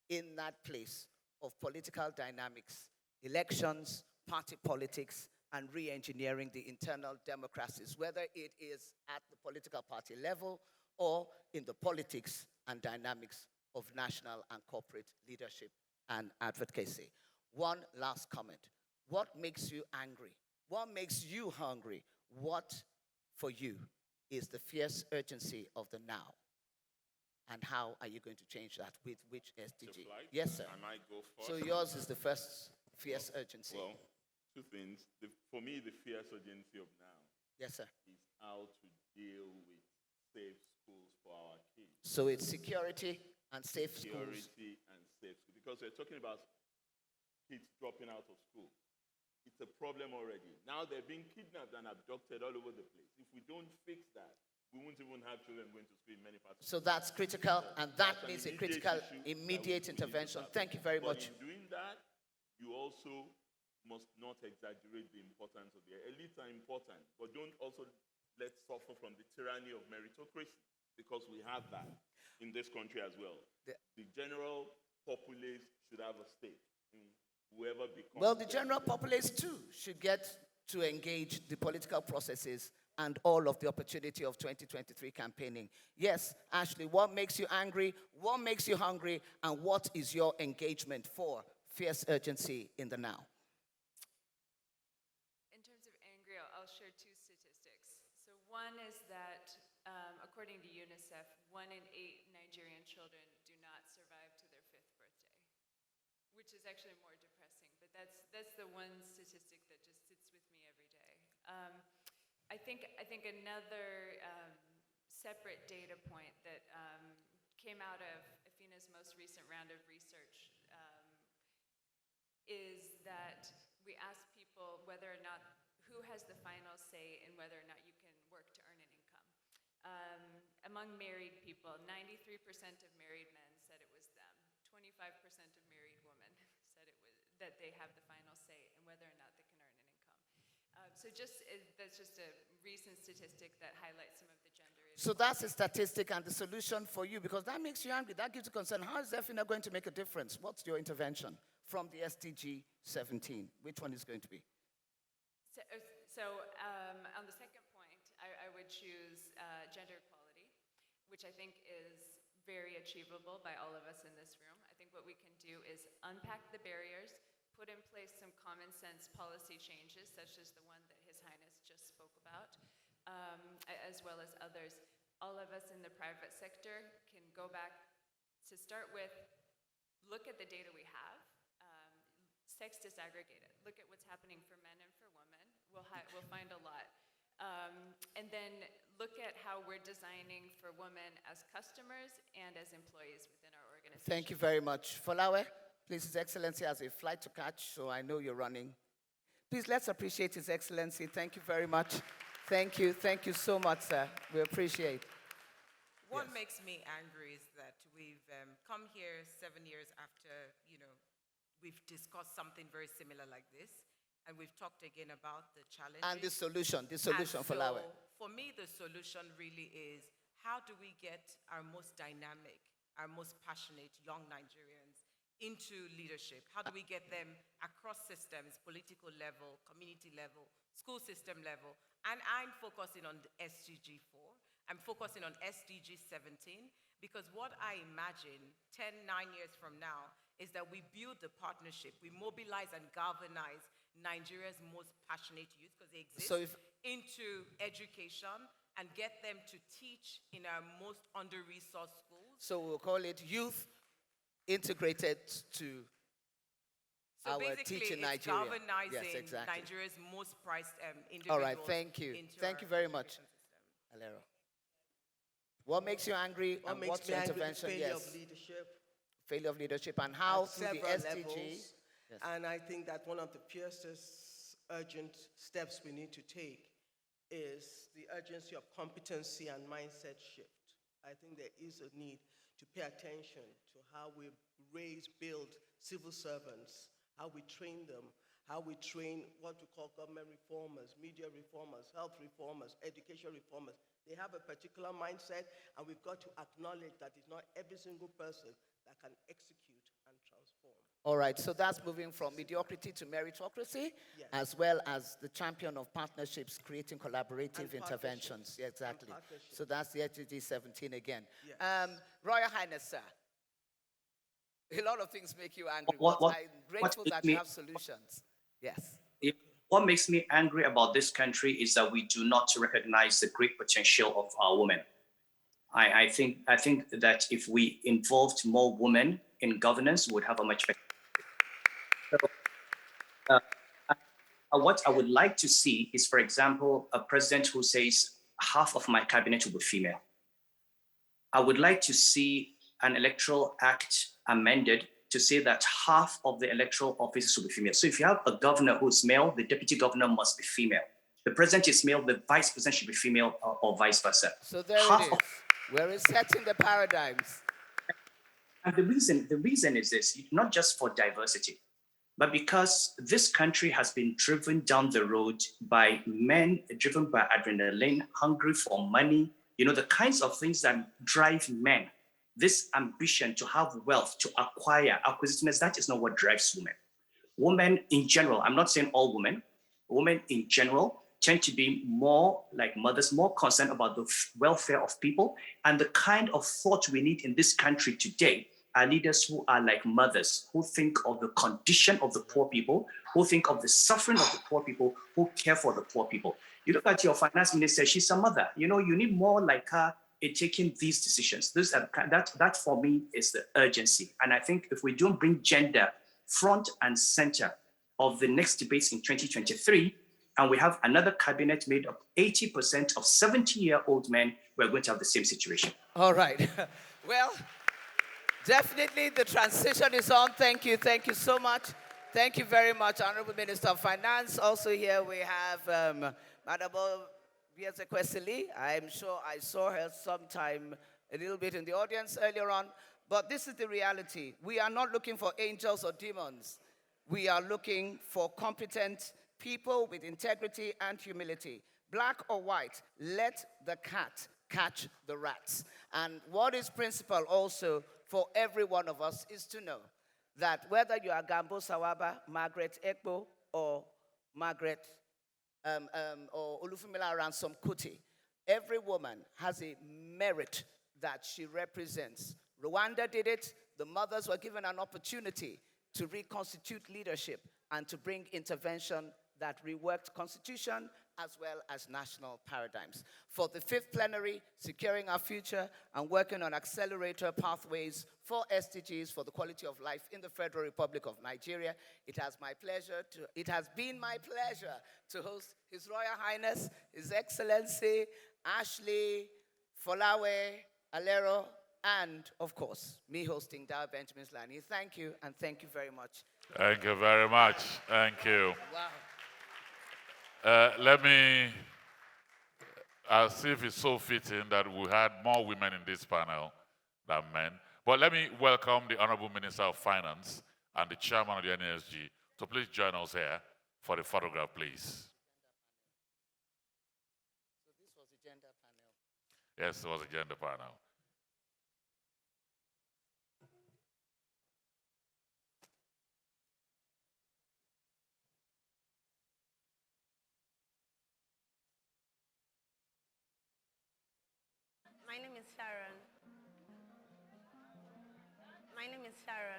in that place of political dynamics, elections, party politics, and re-engineering the internal democracies, whether it is at the political party level or in the politics and dynamics of national and corporate leadership and advocacy. One last comment. What makes you angry? What makes you hungry? What, for you, is the fierce urgency of the now? And how are you going to change that? With which SDG? Yes, sir. I might go first. So yours is the first fierce urgency. Well, two things. For me, the fierce urgency of now, yes, sir, is how to deal with safe schools for our kids. So it's security and safe schools. Security and safe schools. Because we're talking about kids dropping out of school. It's a problem already. Now they're being kidnapped and abducted all over the place. If we don't fix that, we won't even have children going to school in many parts. So that's critical, and that That's an needs a immediate critical, issue that we immediate need to intervention. tackle. Thank you very But much. in doing that, you also must not exaggerate the importance of the elites are important, but don't also let's suffer from the tyranny of meritocracy, because we have that in this country as well. The general populace should have a stake in whoever becomes. Well, the general populace too should get to engage the political processes and all of the opportunity of 2023 campaigning. Yes, Ashley, what makes you angry? What makes you hungry? And what is your engagement for fierce urgency in the now? In terms of angry, I'll share two statistics. So one is that, according to UNICEF, 1 in 8 Nigerian children do not survive to their 5th birthday, which is actually more depressing. But that's the one statistic that just sits with me every day. I think another separate data point that came out of Athena's most recent round of research is that we asked people whether or not, who has the final say in whether or not you can work to earn an income. Among married people, 93% of married men said it was them. 25% of married women said that they have the final say in whether or not they can earn an income. So that's just a recent statistic that highlights some of the gender issues. So that's a statistic and the solution for you, because that makes you angry. That gives you concern. How is FINA going to make a difference? What's your intervention from the SDG 17? Which one is going to be? So on the second point, I would choose gender equality, which I think is very achievable by all of us in this room. I think what we can do is unpack the barriers, put in place some common sense policy changes, such as the one that His Highness just spoke about, as well as others. All of us in the private sector can go back to start with, look at the data we have, sex disaggregate it, look at what's happening for men and for women. We'll find a lot. And then look at how we're designing for women as customers and as employees within our organization. Thank you very much. Folawe, please, His Excellency has a flight to catch, so I know you're running. Please, let's appreciate His Excellency. Thank you very much. Thank you so much, sir. We appreciate. What makes me angry is that we've come here 7 years after, we've discussed something very similar like this, and we've talked again about the challenges. And the solution And Folawe. for me, the solution really is, how do we get our most dynamic, our most passionate young Nigerians into leadership? How do we get them across systems, political level, community level, school system level? And I'm focusing on the SDG 4. I'm focusing on SDG 17, because what I imagine 9 years from now is that we build the partnership, we mobilize and galvanize Nigeria's most passionate youth, because they exist, into education and get them to teach in our most under-resourced schools. So we'll call it youth integrated to our teaching Nigeria. Galvanizing Yes, exactly. Nigeria's most prized individuals. All right, thank you. Thank you very much, Alero. What makes you angry, and what's your intervention? Failure of leadership. Failure of leadership, and how through the SDG. Levels. Yes. And I think that one of the fiercest urgent steps we need to take is the urgency of competency and mindset shift. I think there is a need to pay attention to how we build civil servants, how we train them, how we train what we call government reformers, media reformers, health reformers, education reformers. They have a particular mindset, and we've got to acknowledge that it's not every single person that can execute and transform. All right, so that's moving from mediocrity to meritocracy, yes, as well as the champion of partnerships, creating collaborative interventions. Yeah, exactly. So that's the SDG 17 again. Yes. Royal Highness, sir. A lot of things make you angry. I'm grateful that you have solutions. Yes. What makes me angry about this country is that we do not recognize the great potential of our women. I think that if we involved more women in governance, we would have a much better. So, what I would like to see is, for example, a president who says half of my cabinet will be female. I would like to see an electoral act amended to say that half of the electoral offices will be female. So if you have a governor who's male, the deputy governor must be female. The president is male, the vice president should be female, or vice versa. So there it is. We're resetting the paradigms. And the reason is this, not just for diversity, but because this country has been driven down the road by men driven by adrenaline, hungry for money, the kinds of things that drive men. This ambition to have wealth, to acquire, acquisitiveness, that is not what drives women. Women in general, I'm not saying all women in general tend to be more like mothers, more concerned about the welfare of people. And the kind of thought we need in this country today are leaders who are like mothers, who think of the condition of the poor people, who think of the suffering of the poor people, who care for the poor people. You look at your finance minister, she's a mother. You need more like her in taking these decisions. That for me is the urgency. And I think if we don't bring gender front and center of the next debates in 2023, and we have another cabinet made up 80% of 70-year-old men, we're going to have the same situation. All right. Well, definitely the transition is on. Thank you so much. Thank you very much, Honorable Minister of Finance. Also here we have Madam Kwesili. I'm sure I saw her sometime a little bit in the audience earlier on. But this is the reality. We are not looking for angels or demons. We are looking for competent people with integrity and humility. Black or white, let the cat catch the rats. And what is principle also for every one of us is to know that whether you are Gambo Sawaba, Margaret Ekpo, or Margaret or Olufumila Ransom Kuti, every woman has a merit that she represents. Rwanda did it. The mothers were given an opportunity to reconstitute leadership and to bring intervention that reworked constitution as well as national paradigms. For the 5th plenary, securing our future and working on accelerator pathways for SDGs for the quality of life in the Federal Republic of Nigeria, it has been my pleasure to host His Royal Highness, His Excellency, Ashley Folawe Alero, and of course, me hosting Dow Benjamin's Lani. Thank you, and thank you very much. Thank you very much. Thank you. Wow. I'll see if it's so fitting that we had more women in this panel than men. But let me welcome the Honorable Minister of Finance and the Chairman of the NESG to please join us here for the photograph, please. So this was a gender panel. Yes, it was a gender panel. My name is Sharon.